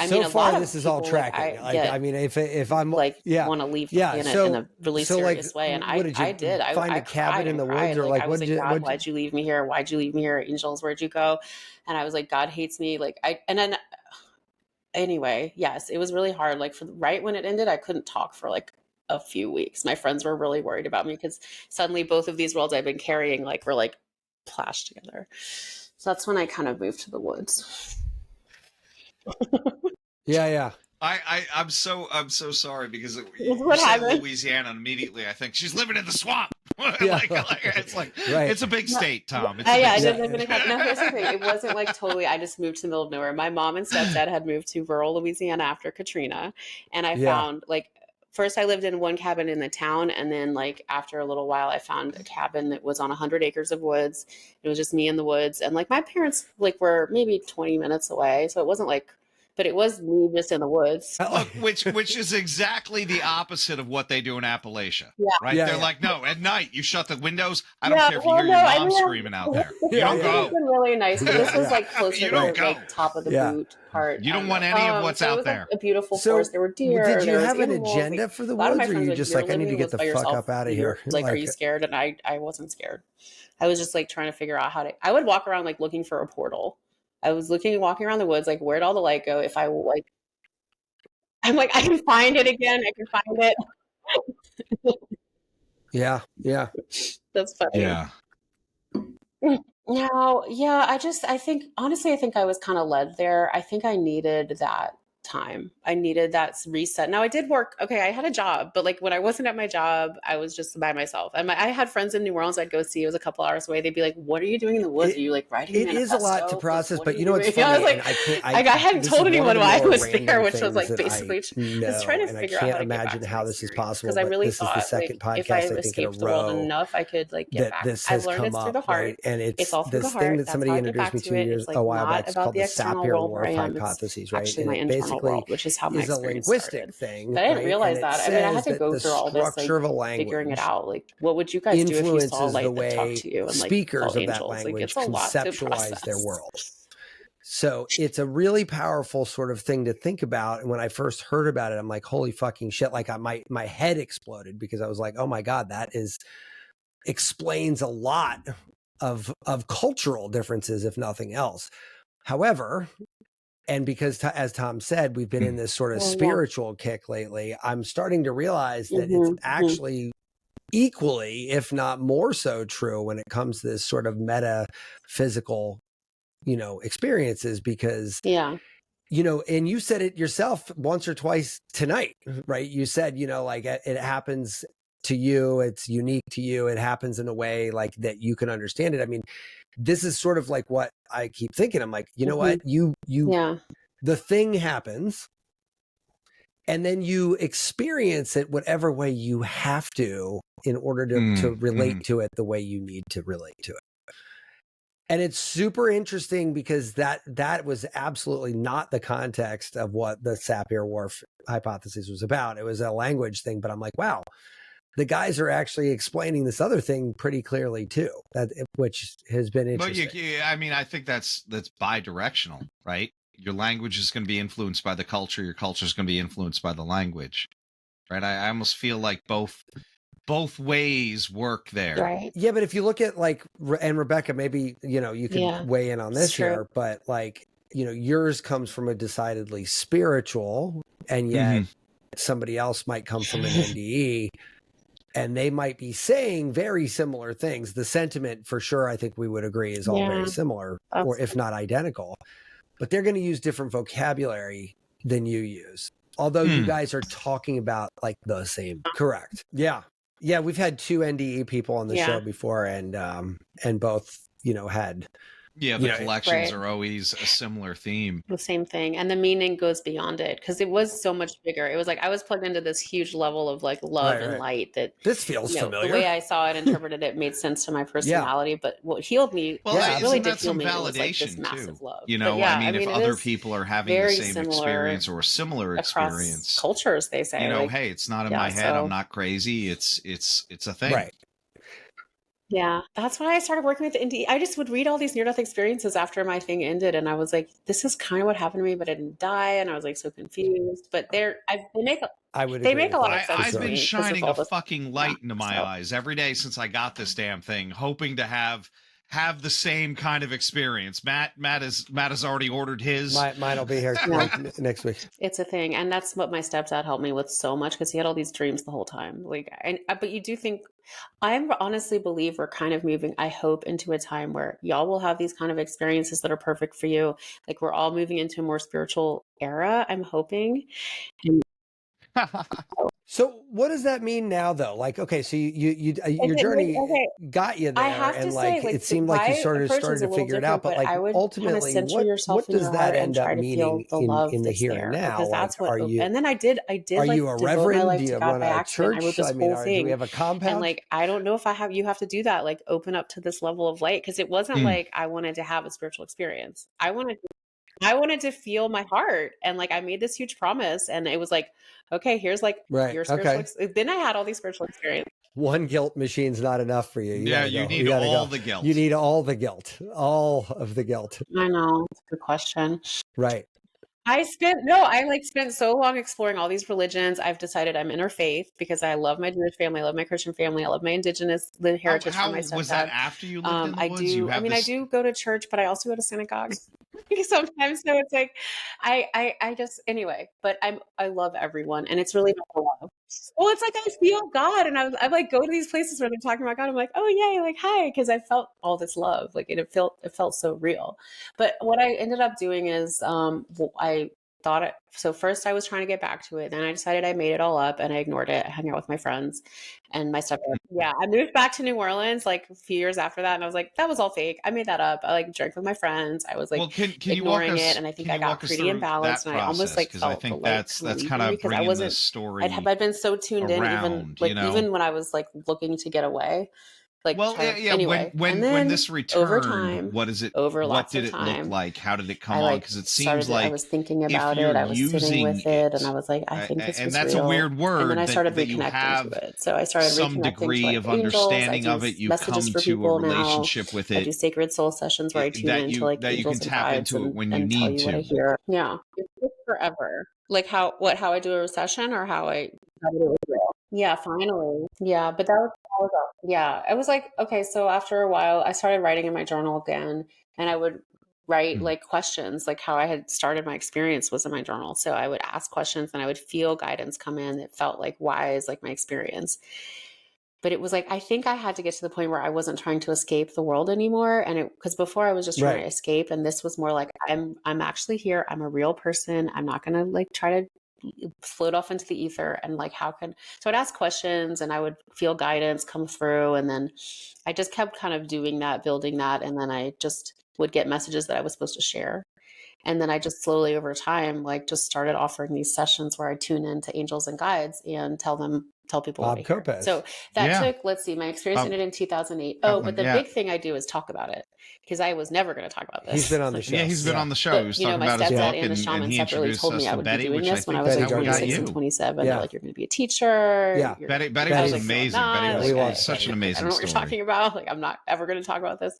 so
a
far
lot
this
of
is all
people, like,
tracking.
get
I mean, if I'm
like
yeah,
want to leave
yeah.
the planet
So
in a really
so like,
serious way, and
what did you
I did.
find
I
a cabin
cried
in
and
the
cried.
woods, or
Like,
like
I was
what
like,
did
God, why'd you leave me here? Why'd you leave me here? Angels, where'd you go? And I was like, God hates me. Like, and then anyway, yes, it was really hard. Like, right when it ended, I couldn't talk for like a few weeks. My friends were really worried about me because suddenly both of these worlds I've been carrying were like clashed together. So that's when I kind of moved to the woods.
Yeah.
I'm so sorry because you
What
say
happened?
Louisiana and immediately I think she's living in the swamp.
Yeah.
It's like
Right.
it's a big state, Tom. It's a
Yeah, I
big
did
state.
live in a cabin. No, here's the thing. It wasn't like totally, I just moved to the middle of nowhere. My mom and stepdad had moved to rural Louisiana after Katrina. And I found like, first I lived in one cabin in the town. And then like after a little while, I found a cabin that was on 100 acres of woods. It was just me in the woods. And like my parents like were maybe 20 minutes away. So it wasn't like, but it was me just in the woods.
Look, which is exactly the opposite of what they do in Appalachia.
Yeah.
Right?
Yeah,
They're
yeah.
like, no, at night you shut the windows. I don't care if you hear your
I
mom
mean,
screaming out there. You
Yeah,
don't
It's
go.
been really nice. But this was
Yeah.
like closer
You
to
don't go.
like top of the
Yeah.
boot part.
You don't want any of what's
so it
out
was, like,
there.
a beautiful
So
forest. There were deer.
did you
there was
have an
animals.
agenda
Like,
for the
a lot of my
woods, or
friends
you
like,
just
"You're
like, I need to
living
get the
by
fuck
yourself.
up out of
You're,
here?
like, are you scared?" And I wasn't scared. I was just like trying to figure out how to. I would walk around like looking for a portal. I was walking around the woods, like, where'd all the light go? If I like, I'm like, I can find it again. I can find it.
Yeah.
That's funny.
Yeah.
No, yeah, I think honestly, I think I was kind of led there. I think I needed that time. I needed that reset. Now I did work. Okay, I had a job, but like when I wasn't at my job, I was just by myself. And I had friends in New Orleans I'd go see. It was a couple hours away. They'd be like, "What are you doing in the woods? Are you like writing a
It is a lot to
manifesto? Like,
process,
what are
but
you
you know what's
doing?" Yeah, I was
funny,
like,
and
I hadn't
this
told
is one
anyone
of the
why I
more
was there,
random
which was
things
like
that
basically just trying
know,
to
and I
figure out how
can't
to get back
imagine
to my
how this is
experience.
possible,
Because I
but
really
this is the
thought like
second
if I
podcast, I think, in a
escaped the world
row
enough, I could like get
that
back.
this
I've
has
learned
come
it's through the
up, right?
heart.
And
It's
it's
all through the
this thing
heart.
that
That's
somebody
how I get
introduced
back
me
to
to
it. It's like
a while back.
not
It's
about
called
the
the
external world where I
Sapir-Whorf
am. It's
hypothesis, right?
actually
And
my
it
internal
basically
world, which is how my
is a
experience
linguistic
started.
thing,
But I didn't
right? And
realize
it
that. I mean, I had
says
to
that
go
the
through all this, like
structure of a
figuring it
language
out. Like, what would you guys do if you saw
influences the
light that talked
way
to you and like
speakers
felt
of that
angels? Like,
language
it's a lot to
conceptualize their
process.
world. So it's a really powerful sort of thing to think about. And when I first heard about it, I'm like, holy fucking shit. Like my head exploded because I was like, oh my God, that explains a lot of cultural differences, if nothing else. However, and because as Tom said, we've been in this sort of
Well, yeah.
spiritual kick lately, I'm starting to realize that it's
Mm-hmm.
actually equally, if not more so true when it comes to this sort of metaphysical, experiences, because,
Yeah.
and you said it yourself once or twice tonight, right? You said, like it happens to you, it's unique to you, it happens in a way like that you can understand it. I mean, this is sort of like what I keep thinking. I'm like, you know what?
Yeah.
The thing happens, and then you experience it whatever way you have to in order to relate to it the way you need to relate to it. And it's super interesting because that was absolutely not the context of what the Sapir-Whorf hypothesis was about. It was a language thing, but I'm like, wow, the guys are actually explaining this other thing pretty clearly too, which has been interesting.
But I mean, I think that's bi-directional, right? Your language is going to be influenced by the culture. Your culture is going to be influenced by the language, right? I almost feel like both ways work there.
Right.
Yeah, but if you look at like, and Rebecca, maybe, you could weigh in on this here, but like, yours comes from a decidedly spiritual, and yet somebody else might come from an NDE, and they might be saying very similar things. The sentiment, for sure, I think we would agree, is all very similar, or if not identical, but they're going to use different vocabulary than you use. Although you guys are talking about like the same. Correct. Yeah. Yeah, we've had 2 NDE people on the show before, and both, had.
Yeah, the collections are always a similar theme.
The same thing. And the meaning goes beyond it because it was so much bigger. It was like I was plugged into this huge level of like love and light that
this feels familiar.
The way I saw it, interpreted it, made sense to my personality. But what healed me, really did heal me, was like this massive love.
I mean, if other people are having the same experience or a similar experience,
cultures, they say,
hey, it's not in my head. I'm not crazy. It's a thing.
Right.
Yeah, that's why I started working with the NDE. I just would read all these near-death experiences after my thing ended, and I was like, "This is kind of what happened to me, but I didn't die." And I was like so confused. But they make a lot of sense.
I've been shining a fucking light into my eyes every day since I got this damn thing, hoping to have the same kind of experience. Matt has already ordered his.
Mine will be here next week.
It's a thing, and that's what my stepdad helped me with so much because he had all these dreams the whole time. But you do think, I honestly believe we're kind of moving, I hope, into a time where y'all will have these kind of experiences that are perfect for you. Like we're all moving into a more spiritual era, I'm hoping.
So what does that mean now, though? Like, okay, so your journey got you there, and like it seemed like you started to figure it out. But like ultimately, what does that end up meaning in the here and now?
Because that's
like,
what. And then I did.
Are you a reverend? Do you run a church?
I wrote this
whole
thing.
Do we have a compound?
And like, I don't know if you have to do that. Like, open up to this level of light, because it wasn't like I wanted to have a spiritual experience. I wanted to feel my heart, and like I made this huge promise, and it was like, okay, here's like your spiritual. Then I had all these spiritual experiences.
One guilt machine's not enough for you.
You need all the guilt.
You need all the guilt, all of the guilt.
I know, it's a good question.
Right.
I spent so long exploring all these religions. I've decided I'm interfaith because I love my Jewish family, I love my Christian family, I love my indigenous heritage from my stepdad.
Was that after you lived in the woods?
I do go to church, but I also go to synagogue sometimes. So it's like, I just, anyway, but I love everyone, and it's really not love. Well, it's like I feel God, and I like go to these places where they're talking about God. I'm like, oh yay, like hi, because I felt all this love, like it felt so real. But what I ended up doing is, thought it. So first I was trying to get back to it. Then I decided I made it all up and I ignored it. I hung out with my friends and my stepdad. Yeah. I moved back to New Orleans like a few years after that. And I was like, that was all fake. I made that up. I like drank with my friends. I was like
Well, can you
ignoring it. And I think
can
I
you
got
walk us
pretty
through
imbalanced
that
and I almost like
process? Because I
felt the
think
light
that's
kind of
kind
leaving me
of
because I
bringing
wasn't,
this story
I'd been so tuned in, even
around,
like,
you know?
even when I was like looking to get away, like
Well,
trying to,
yeah.
anyway. And
When
then
this
over
returned,
time,
what is it?
over
What
lots
did
of
it look
time,
like? How did it come
I
on?
like
Because it seems
started, I
like
was thinking
if
about
you're
it. I was sitting
using
with it and I was like, I think this
and
was
that's a
real.
weird
And then
word
I started
that you
reconnecting to
have
it. So I started
some
reconnecting to
degree
like
of
angels. I
understanding
do
of it. You've
messages
come
for
to a
people now.
relationship with
I do
it
sacred soul sessions where I tune into like
that you can
angels and
tap
guides
into it when you
and tell
need
you what I
to.
hear. Yeah. It took forever. Like how I do a session or how it was real. Yeah, finally. Yeah, but that was yeah. I was like, okay, so after a while, I started writing in my journal again, and I would write
Mm.
like questions, like how I had started my experience was in my journal. So I would ask questions and I would feel guidance come in that felt like wise, like my experience. But it was like, I think I had to get to the point where I wasn't trying to escape the world anymore. And it, because before I was just trying
Right.
to escape. And this was more like, I'm actually here. I'm a real person. I'm not going to like try to float off into the ether and like so I'd ask questions and I would feel guidance come through, and then I just kept kind of doing that, building that, and then I just would get messages that I was supposed to share. And then I just slowly over time, like just started offering these sessions where I tune into angels and guides and tell people what I
Bob
hear.
Kopes.
So that
Yeah.
took, let's see, my experience
Bob
ended in 2008.
That
Oh,
one,
but the
yeah.
big thing I do is talk about it because I was never going to talk about this.
He's been on the show.
Yeah, he's been on the show.
But,
He was
you know,
talking
my
about his
stepdad
book,
and the
and
shaman
he
separately
introduced
told
us
me I
to
would
Betty,
be doing
which I
this when I
think
was
is
like
how we got
26 and
you.
27.
Yeah.
They're like, you're going to be a teacher.
Yeah.
You're-
Betty
I
was
like,
amazing.
"No, I'm
Betty
not."
was
We love
such an
I
amazing
don't know what you're
story.
talking about. Like, I'm not ever going to talk about this.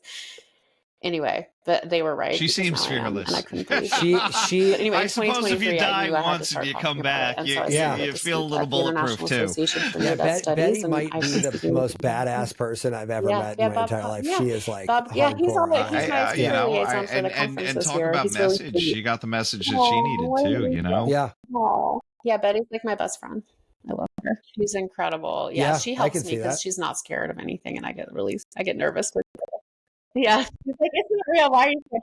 Anyway, but they were right.
She
because
seems
now I am, and I
fearless.
couldn't believe it.
She
But anyway,
I
in
suppose if you
2023, I
die
knew I had to
once and
start
you
talking
come
about it.
back,
And so I
Yeah.
submitted
you
to
feel a
speak
little
at the
bulletproof
International
too.
Association for
yeah,
Near-Death Studies.
Betty
And
might
I
be
was
the
speaking with
most badass person I've ever met in my
Bob,
entire life.
yeah.
She is like
Bob, yeah, he's
hardcore.
he's my
You
speaker
know,
liaison for the
and
conference this
talk
year.
about
He's really
message.
sweet.
She got the message that she needed
What
too.
did
You
he
know.
say?
Yeah.
Aw. Yeah, Betty's like my best friend. I love her. She's incredible. Yeah,
Yeah,
she
I can
helps me
see
because
that.
she's not scared of anything, and I get nervous. Yeah, she's like, it's not real. Why are you scared?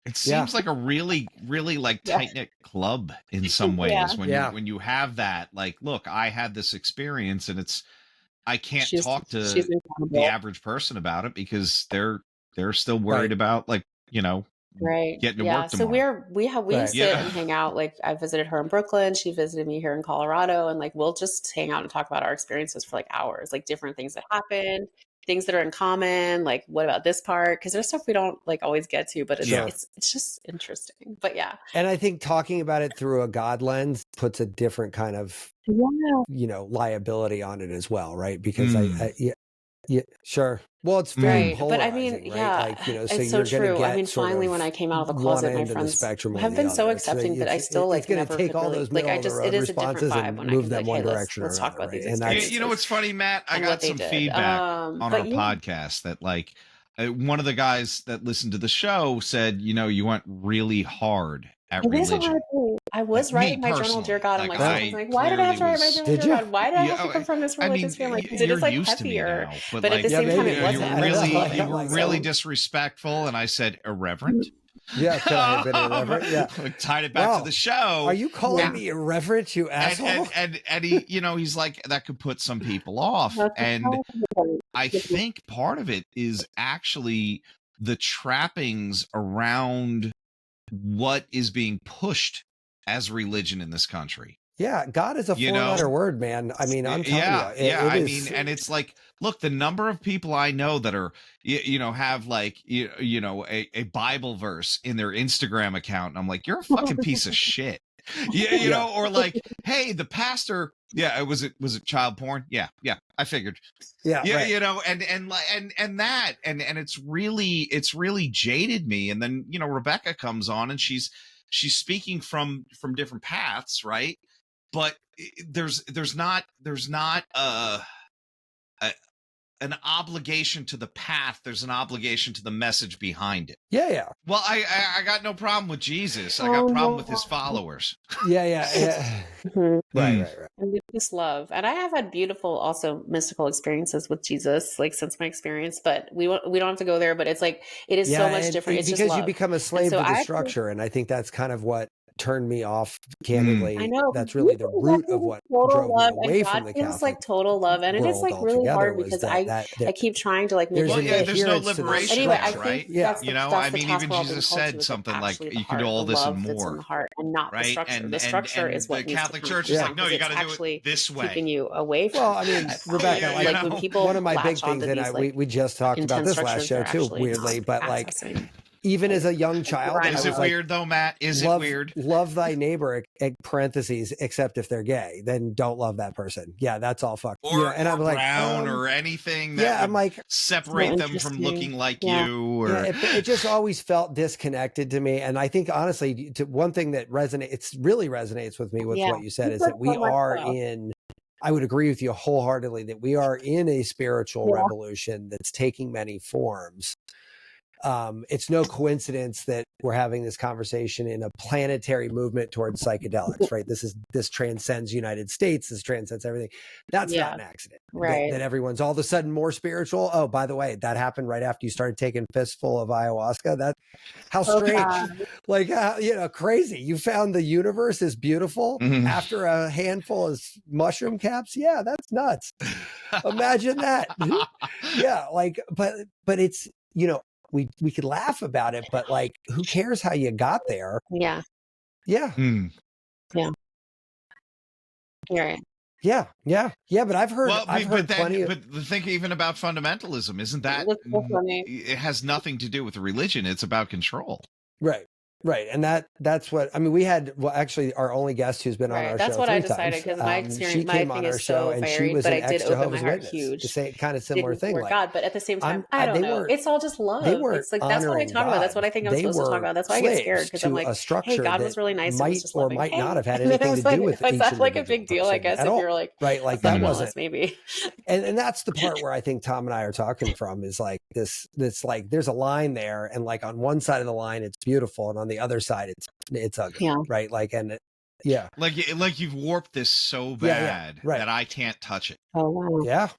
It
Yeah.
seems like a really, really like
Yeah.
tight knit club in some
Yeah.
ways
Yeah.
when you have that. Like, look, I had this experience, and I can't talk
She's
to the
incredible.
average person about it because they're still worried
Right.
about, like, you know,
Right.
getting to
Yeah.
work
So
tomorrow.
we
Right.
sit
Yeah.
and hang out. Like I visited her in Brooklyn. She visited me here in Colorado, and like we'll just hang out and talk about our experiences for like hours, like different things that happened, things that are in common. Like what about this part? Because there's stuff we don't like always get to, but it's
Sure.
it's just interesting. But yeah.
And I think talking about it through a God lens puts a different kind of,
Yeah.
liability on it as well, right? Because
Mm.
yeah, sure. Well, it's very
Right. But I mean,
polarizing, right?
yeah,
Like, so
it's so
you're going to
true. I mean,
get sort
finally,
of
when I came out of the
one
closet, my
end of the
friends
spectrum or
have
the
been so
other.
accepting, but I still
it's
like
going
never
to take
could
all
really
those
like.
middle
I
of the
just
road
it is a different
responses
vibe
and
when I can
move
be
them
like,
one
hey,
direction
let's
or
talk
another,
about these
right? And that's
You know what's funny, Matt? I
and
got
what they
some
did.
feedback on
But
our podcast that, like, one of the guys that listened to the show said, you know, you went really hard at
it is a hard
religion.
thing. I was
Like, me
writing my journal, dear
personally,
God. I'm
like,
like,
Oh.
sometimes
I
I'm like, why did I have to
clearly
write my
was.
journal,
Did
dear
you?
God? Why did I have to
Yeah,
come from this
I mean,
religious family? Because it
you're
is like
used to me
heavier,
now, but
but at
like,
the
Yeah,
same time,
maybe.
it wasn't.
I
I was
know.
loving
you
it.
were
Like,
really
oh.
disrespectful, and I said irreverent.
Yeah, could I have been irreverent? Yeah.
Tied it back to
Wow.
the show.
Are you calling
Yeah.
me irreverent, you asshole?
And he, you know, he's like, that could put some people off. And I think part of it is actually the trappings around what is being pushed as religion in this country.
Yeah, God is a
You know?
four-letter word, man. I mean, I'm telling
Yeah,
you,
yeah.
it
I
is.
mean, and it's like, look, the number of people I know that are, you know, have like, you know, a Bible verse in their Instagram account. And I'm like, you're a fucking piece of shit. Yeah, you know, or like, hey, the pastor. Yeah, was it child porn? Yeah, I figured.
Yeah,
Yeah,
right.
you know, and that, and it's really jaded me. And then, you know, Rebecca comes on and she's speaking from different paths, right? But there's not an obligation to the path. There's an obligation to the message behind it.
Yeah.
Well, I got no problem with Jesus. I got a problem with his followers.
Yeah.
Mhm.
Right.
And with this love, and I have had beautiful, also mystical experiences with Jesus, like since my experience. But we don't have to go there. But it's like it is so much different. It's
because
just love.
you become a slave
so
to the
I-
structure, and I think that's kind of what turned me off,
I
candidly.
know.
That's really the root of what drove me
Total love, and
away from
God
the
feels like
Catholic
total love, and it is
world
like really
altogether,
hard
was
because
that
I keep trying to like make
there's
Well,
it
an
yeah,
fit.
there's no
adherence to the
liberation
Anyway,
there,
I
structure.
think
right?
Yeah.
that's
You
the
know,
that's
I
the
mean,
task
even
we're all being
Jesus
called to,
said
is like
something like,
actually the
"You can do
heart,
all
the
this and
love that's in
more."
the heart, and not the
Right?
structure.
And
The structure is
the
what needs to
Catholic
come
Church is
Yeah.
like, no,
because
you
it's
got to do it
actually
this
keeping
way.
you away from
Well, I mean,
that.
Rebecca,
You
Like
know?
when people
one of my big
latch onto
things, and
these like
we just talked about
intense
this last
structures,
show
they're
too,
actually
weirdly,
not
but like
accessing
even
like
as a young
the
child,
divine
I
Is
was
it
like,
weird though, Matt? Is it weird?
love thy neighbor, parentheses, except if they're gay, then don't love that person. Yeah, that's all fucked. And
Or
I'm like,
brown or anything that
yeah, I'm
would
like,
So
separate them from
interesting.
looking like
Yeah.
you,
yeah,
or
it just always felt disconnected to me. And I think honestly, one thing that really resonates with me with
Yeah.
what you said is
Super
that we
so much
are
so.
I would agree with you wholeheartedly that we are in a spiritual
Yeah.
revolution that's taking many forms. It's no coincidence that we're having this conversation in a planetary movement towards psychedelics, right? This transcends United States. This transcends everything. That's not
Yeah.
an accident.
Right.
That everyone's all of a sudden more spiritual. Oh, by the way, that happened right after you started taking fistful of ayahuasca. How
Oh,
strange.
God.
Like, crazy. You found the universe is beautiful
Mhm.
after a handful of mushroom caps. Yeah, that's nuts. Imagine that. Yeah, like, but it's, we could laugh about it, but like, who cares how you got there?
Yeah.
Yeah.
Mm.
Yeah. You're right.
Yeah. But I've heard plenty of.
But think even about fundamentalism. Isn't that
That's so funny.
it has nothing to do with religion? It's about control.
Right. And that's what, I mean, we had, actually our only guest who's been on our
That's
show
what I
3
decided
times.
because my
She
experience, my
came
thing
on our
is
show
so
and she
varied,
was
but
an
I did open my
ex-Jehovah's
heart
Witness.
huge.
The same kind of similar
Didn't
thing.
for
Like,
God, but at the same time, I don't
they
know.
weren't,
It's all just love.
they weren't
It's like that's what I
honoring
talk about. That's
God.
what I think I'm
They
supposed to talk
were
about. That's why I get scared
slaves
because I'm
to
like,
a
hey,
structure
God
that
was really nice and
might
was just
or
loving.
might
Hey.
not have had
And then
anything
it's
to do
like,
with
is
each
that like a
individual
big deal? I
person
guess
at
if
all.
you're like
Right.
a
Like that wasn't,
fundamentalist, maybe.
and that's the part where I think Tom and I are talking from is like this like there's a line there, and like on one side of the line it's beautiful and on the other side it's ugly.
Yeah.
Right. Like, and yeah.
Like you've warped this so
Yeah,
bad
right.
that I can't touch it.
Oh wow.
Yeah.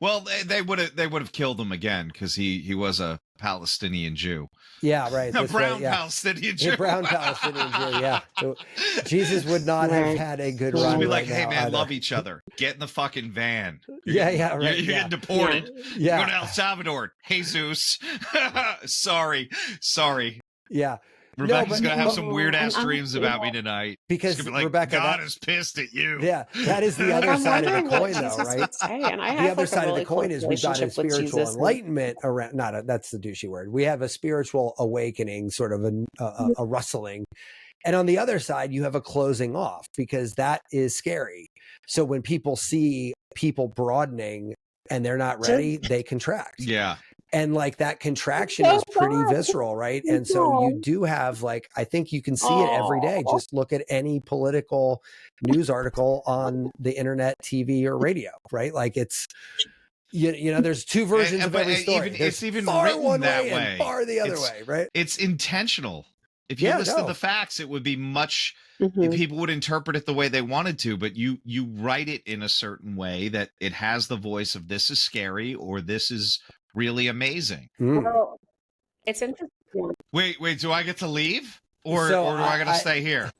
Well, they would have killed him again because he was a Palestinian Jew.
Yeah, right.
A
This
brown
way, yeah.
Palestinian Jew.
A brown Palestinian Jew, yeah. So Jesus would not have had a good
Just
run
be
right
like, hey
now
man,
either.
love each other. Get in the fucking van.
Yeah, yeah, right.
You're
yeah.
getting deported.
Yeah.
Go to El Salvador. Jesus. Sorry.
Yeah.
Rebecca's
No,
gonna have some weird ass
I'm-
dreams about me tonight.
because
She's gonna be like,
Rebecca,
God is pissed at you.
yeah, that is the other
I'm
side of the
wondering what
coin, though,
Jesus
right?
would say, and I
The
have
other
like
side
a
of
really
the coin
close
is we've got a
relationship with
spiritual
Jesus.
enlightenment around. That's the douchey word. We have a spiritual awakening, sort of a rustling, and on the other side, you have a closing off because that is scary. So when people see people broadening and they're not ready, they contract.
Yeah.
And like that contraction is pretty visceral, right? And so you do have like, I think you can see it every day. Just look at any political news article on the internet, TV, or radio, right? Like it's, there's two versions of every story.
It's even
far
written
one
that
way
way.
and far the other way, right?
It's intentional. If you listen to the facts, it would be much. People would interpret it the way they wanted to, but you write it in a certain way that it has the voice of this is scary or this is really amazing.
Well, it's interesting.
Wait, do I get to leave or
So
do I got to stay here?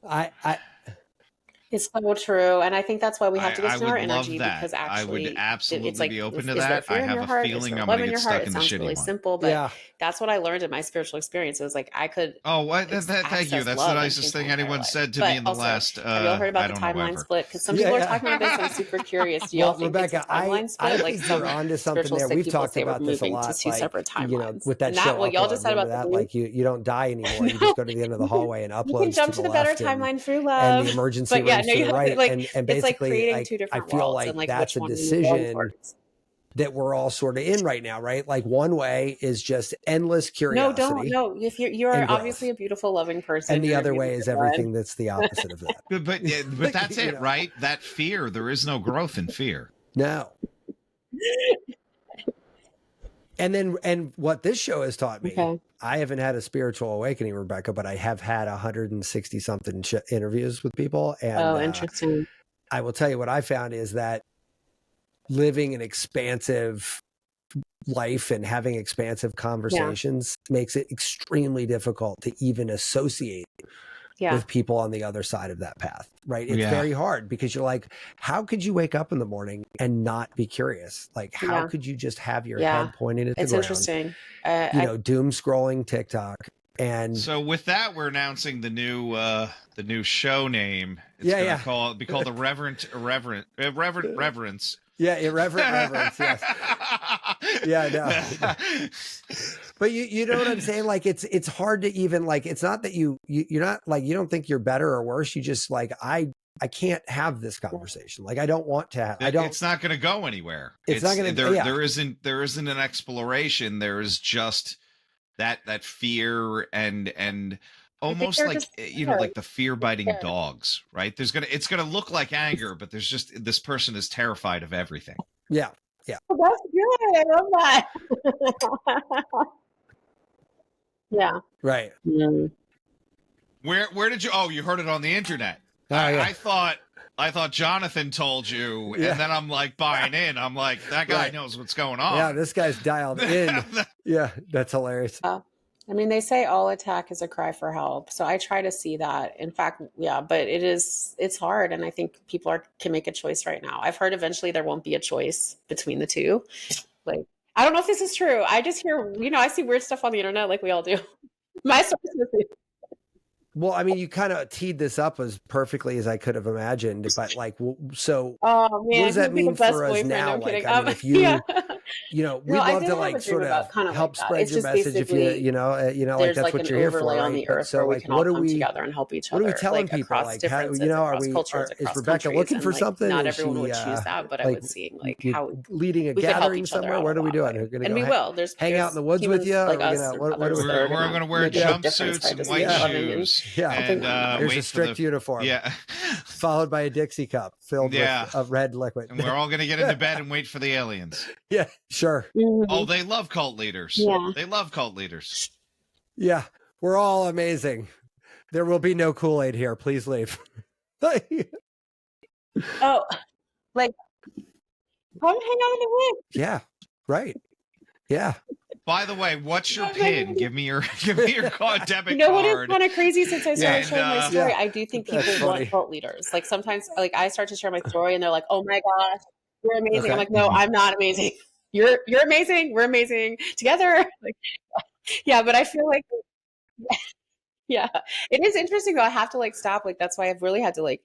It's so true, and I think that's why we have to get to know our
would love
energy
that.
because actually,
I would absolutely
it's like,
be open to
is there
that.
fear
I
in
have
your
a
heart? Is
feeling
there
I'm
love
going to
in your
get
heart?
stuck
It
in the
sounds
shitty
really
one.
simple, but that's what I learned in my spiritual experience. It was like I could.
Oh, what? Thank you. That's the nicest thing anyone said to me in the last.
Have you all heard about the timeline split? Because some people are talking about this. I'm super curious. Do y'all think
Rebecca,
it's a timeline split?
I
Like
think
some
you're onto something
spiritual
there.
state
We've
people
talked
say we're
about this a
moving to
lot,
two
like,
separate timelines.
with that
And
show.
what y'all just said about
that,
the
like you don't die anymore. You just go to the end of the hallway and upload.
You can jump to the better timeline through love.
And the emergency room to the right. And basically,
it's like creating two
I
different
feel
worlds
like
and like
that's
which
a
one
decision that we're all sort of in right now, right? Like one way is just endless curiosity.
No. If you're obviously a beautiful, loving person,
and the other way is everything that's the opposite of that.
But that's it, right? That fear. There is no growth in fear.
No. And what this show has taught me, I haven't had a spiritual awakening, Rebecca, but I have had 160 something interviews with people. And
interesting.
I will tell you what I found is that living an expansive life and having expansive conversations makes it extremely difficult to even associate with people on the other side of that path, right? It's very hard because you're like, how could you wake up in the morning and not be curious? Like, how could you just have your head pointed at the ground?
It's interesting.
Doom scrolling TikTok. And
so with that, we're announcing the new show name. It's gonna be called Irreverence.
Yeah, Irreverent Reverence, yes. Yeah, no. But you know what I'm saying? Like it's hard to even like, it's not that you're not like, you don't think you're better or worse. You just like, I can't have this conversation. Like I don't want to have,
it's not going to go anywhere.
It's not going to,
there isn't an exploration. There is just that fear and almost like like the fear biting dogs, right? It's gonna look like anger, but there's just, this person is terrified of everything.
Yeah.
Oh, that's good. I love that. Yeah.
Right.
Where did you? Oh, you heard it on the internet. I thought Jonathan told you, and then I'm like buying in. I'm like, that guy knows what's going on.
Yeah, this guy's dialed in. Yeah, that's hilarious.
I mean, they say all attack is a cry for help. So I try to see that. In fact, but it's hard. And I think people can make a choice right now. I've heard eventually there won't be a choice between the two. Like, I don't know if this is true. I just hear, I see weird stuff on the internet like we all do. My source is.
Well, I mean, you kind of teed this up as perfectly as I could have imagined, but like, so
oh, man,
what does that mean for us now?
No,
like, I mean, if you, we'd love to like sort of help spread your message if you, like that's what you're here for, right?
On the earth so like, what do we together and help each other?
What are we telling people? Like, how, is Rebecca looking for something?
Not everyone would choose that, but I was seeing like how
leading a gathering somewhere. What are we doing?
And we will. There's
hang out in the woods with you.
We're going to wear jumpsuits and white shoes.
Yeah, and there's a strict uniform.
Yeah,
followed by a Dixie cup filled with a red liquid.
And we're all going to get into bed and wait for the aliens.
Yeah, sure.
Oh, they love cult leaders.
Yeah.
They love cult leaders.
Yeah, we're all amazing. There will be no Kool-Aid here. Please leave.
Oh, like come hang out in the woods.
Yeah, right. Yeah.
By the way, what's your PIN? Give me your debit card.
You know what is kind of crazy since I started sharing my story? I do think people want cult leaders. Like sometimes, like I start to share my story and they're like, "Oh my gosh, you're amazing." Okay. I'm like, "No, I'm not amazing. You're amazing. We're amazing together." Like, yeah, but I feel like, yeah, it is interesting though. I have to like stop. Like that's why I've really had to like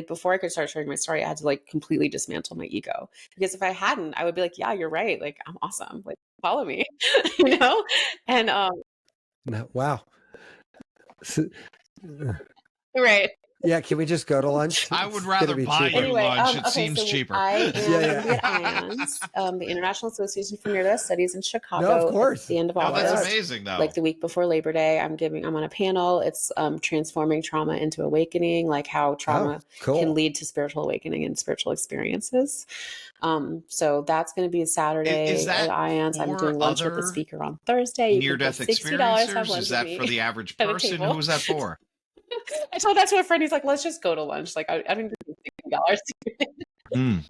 before I could start sharing my story, I had to like completely dismantle my ego, because if I hadn't, I would be like, yeah, you're right. Like I'm awesome. Like follow me, And
wow.
Right.
Yeah, can we just go to lunch?
I would rather buy you lunch. It seems cheaper.
I am at IANS, the International Association for Near-Death Studies in Chicago.
No, of course.
At the end of August.
That's amazing, though.
Like the week before Labor Day, I'm on a panel. It's transforming trauma into awakening, like how trauma can lead to spiritual awakening and spiritual experiences. So that's going to be Saturday at IANS. I'm doing lunch with the speaker on Thursday.
Near-death experiencers? Is that for the average person? Who is that for?
I told that to a friend. He's like, "Let's just go to lunch." Like, I didn't give $60. I'm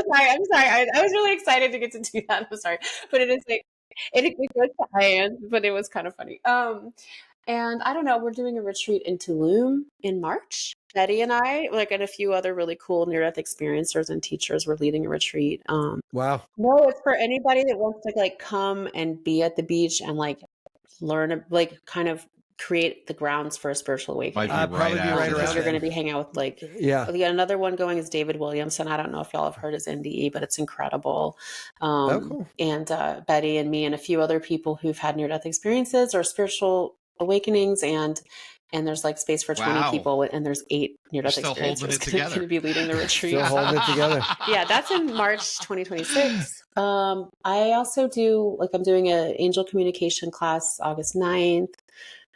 sorry. I was really excited to get to do that. I'm sorry, but it is like it goes to IANS, but it was kind of funny. And I don't know. We're doing a retreat in Tulum in March. Betty and I, and a few other really cool near-death experiencers and teachers, were leading a retreat.
Wow.
No, it's for anybody that wants to come and be at the beach and learn, kind of create the grounds for a spiritual awakening.
Probably be right
because you're going to be hanging out with another one going is David Williamson. I don't know if y'all have heard his NDE, but it's incredible.
Cool.
And Betty and me and a few other people who've had near-death experiences or spiritual awakenings, and there's space for 20 people, and there's 8 near-death experiencers going to be leading the retreat.
Still holding it together.
Yeah, that's in March 2026. I also do I'm doing an angel communication class August 9th.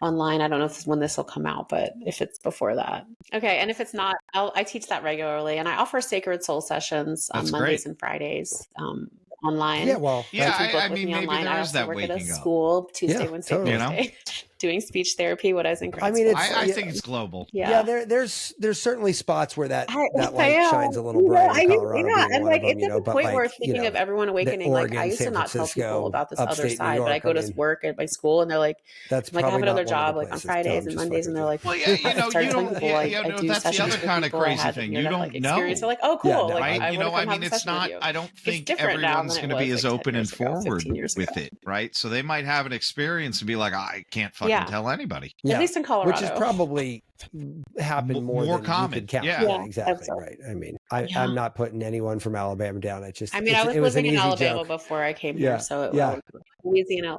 Online. I don't know when this will come out, but if it's before that. Okay. And if it's not, I teach that regularly, and I offer sacred soul sessions on Mondays and Fridays online.
Yeah, well,
I mean, maybe online.
I
there is that
work
waking
at a
up.
school Tuesday, Wednesday,
totally.
Thursday. doing speech therapy when I was in grad
I mean,
school.
I think it's global.
Yeah, there's certainly spots where that light
I
shines a little bright in Colorado, being
and
one
like
of them,
it's at the
but
point where
like,
thinking of everyone awakening,
Oregon,
like I used
San
to not tell people
Francisco,
about this other
upstate New
side, but I
York,
go to work at my school and they're like,
that's
like I have
probably
another
not one of
job
the
like on
places.
Fridays
I'm
and
just
Mondays, and they're like,
Well, yeah, you know,
I started
you
telling
don't.
people
Yeah,
I do
that's the
sessions
other
for
kind of
people. I
crazy
had
thing.
near
You
death
don't
like experience.
know.
They're like, oh, cool.
Yeah, no,
like
Right?
I
You
want
know,
to
I
come have
mean,
a
it's
session with
not.
you.
I don't
It's
think
different now
everyone's
than it
going to be
was
as
like 10
open and
years ago, 15
forward
years
with
ago.
it, right? So they might have an experience and be like, I can't fucking tell anybody.
Yeah,
At least in Colorado,
which is probably happened more than
common.
you could count.
Yeah.
Yeah, exactly right. I mean, I'm not putting anyone from Alabama down. It just,
I mean, I was
it was an
living in
easy
Alabama
joke.
before I came here, so it
yeah,
was Louisiana.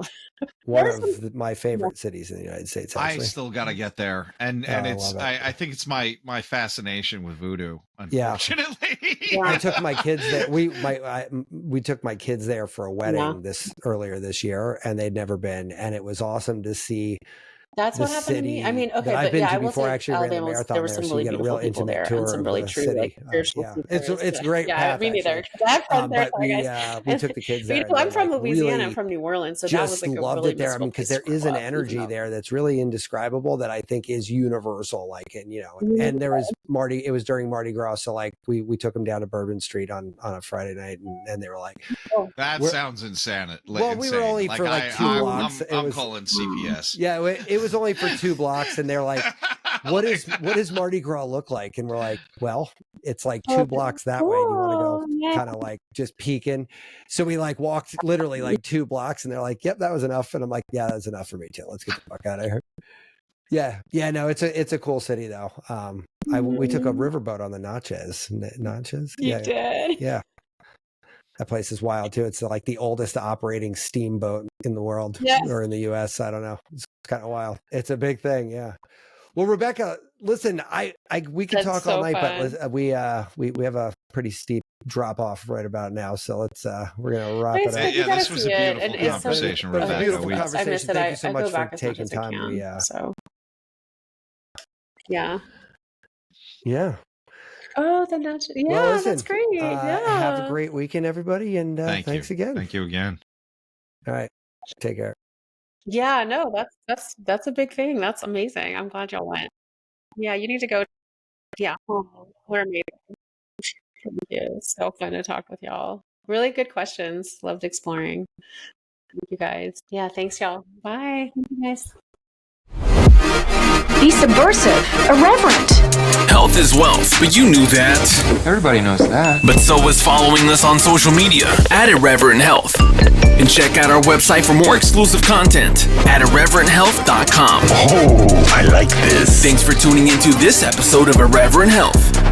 one of my favorite cities in the United States. Actually,
I still got to get there, and it's I think it's my fascination with voodoo. Unfortunately,
I took my kids there. We took my kids there for a wedding earlier this year, and they'd never been, and it was awesome to see.
That's what happened to me. I mean, okay,
I've
but
been
I
to
will
before.
say
Actually, ran the
Alabama
marathon
there were
there,
some
so
really
you get a
beautiful
real
people
intimate
there
tour
and some
of
really
the
true
city.
like spiritual
It's great.
Yeah,
path,
me neither.
actually.
I have friends there.
But we took the kids there.
I'm from Louisiana. I'm from New Orleans, so that was like a
loved
really
it there. I mean, because there is an energy there that's really indescribable that I think is universal. Like, and there was Mardi. It was during Mardi Gras, so like we took them down to Bourbon Street on a Friday night, and they were like,
that sounds insane.
Well, we were only for like 2 blocks.
I'm calling CPS.
Yeah, it was only for 2 blocks, and they're like, what does Mardi Gras look like? And we're like, well, it's like 2 blocks that way. Do you want to go kind of like just peeking? So we like walked literally like 2 blocks, and they're like, yep, that was enough. And I'm like, yeah, that's enough for me too. Let's get the fuck out of here. Yeah, no, it's a cool city though. We took a riverboat on the Natchez.
You did?
Yeah. That place is wild too. It's like the oldest operating steamboat in the world or in the US. I don't know. It's kind of wild. It's a big thing. Yeah. Well, Rebecca, listen, we can talk all night, but we have a pretty steep drop off right about now. So let's we're gonna wrap it up.
Yeah, this was a beautiful conversation, Rebecca.
It was a beautiful conversation. Thank you so much for taking time. Yeah.
Oh, the Natchez. Yeah,
well, listen,
that's great.
Have a great weekend, everybody, and thanks again.
Thank you again.
All right, take care.
Yeah, no, that's a big thing. That's amazing. I'm glad y'all went. Yeah, you need to go. Yeah, we're amazing. Thank you. So fun to talk with y'all. Really good questions. Loved exploring. Thank you guys. Yeah, thanks y'all. Bye. Thank you guys.
Be subversive, irreverent.
Health is wealth, but you knew that.
Everybody knows that.
But so is following us on social media at Irreverent Health. And check out our website for more exclusive content at irreverenthealth.com.
Oh, I like this.
Thanks for tuning into this episode of Irreverent Health.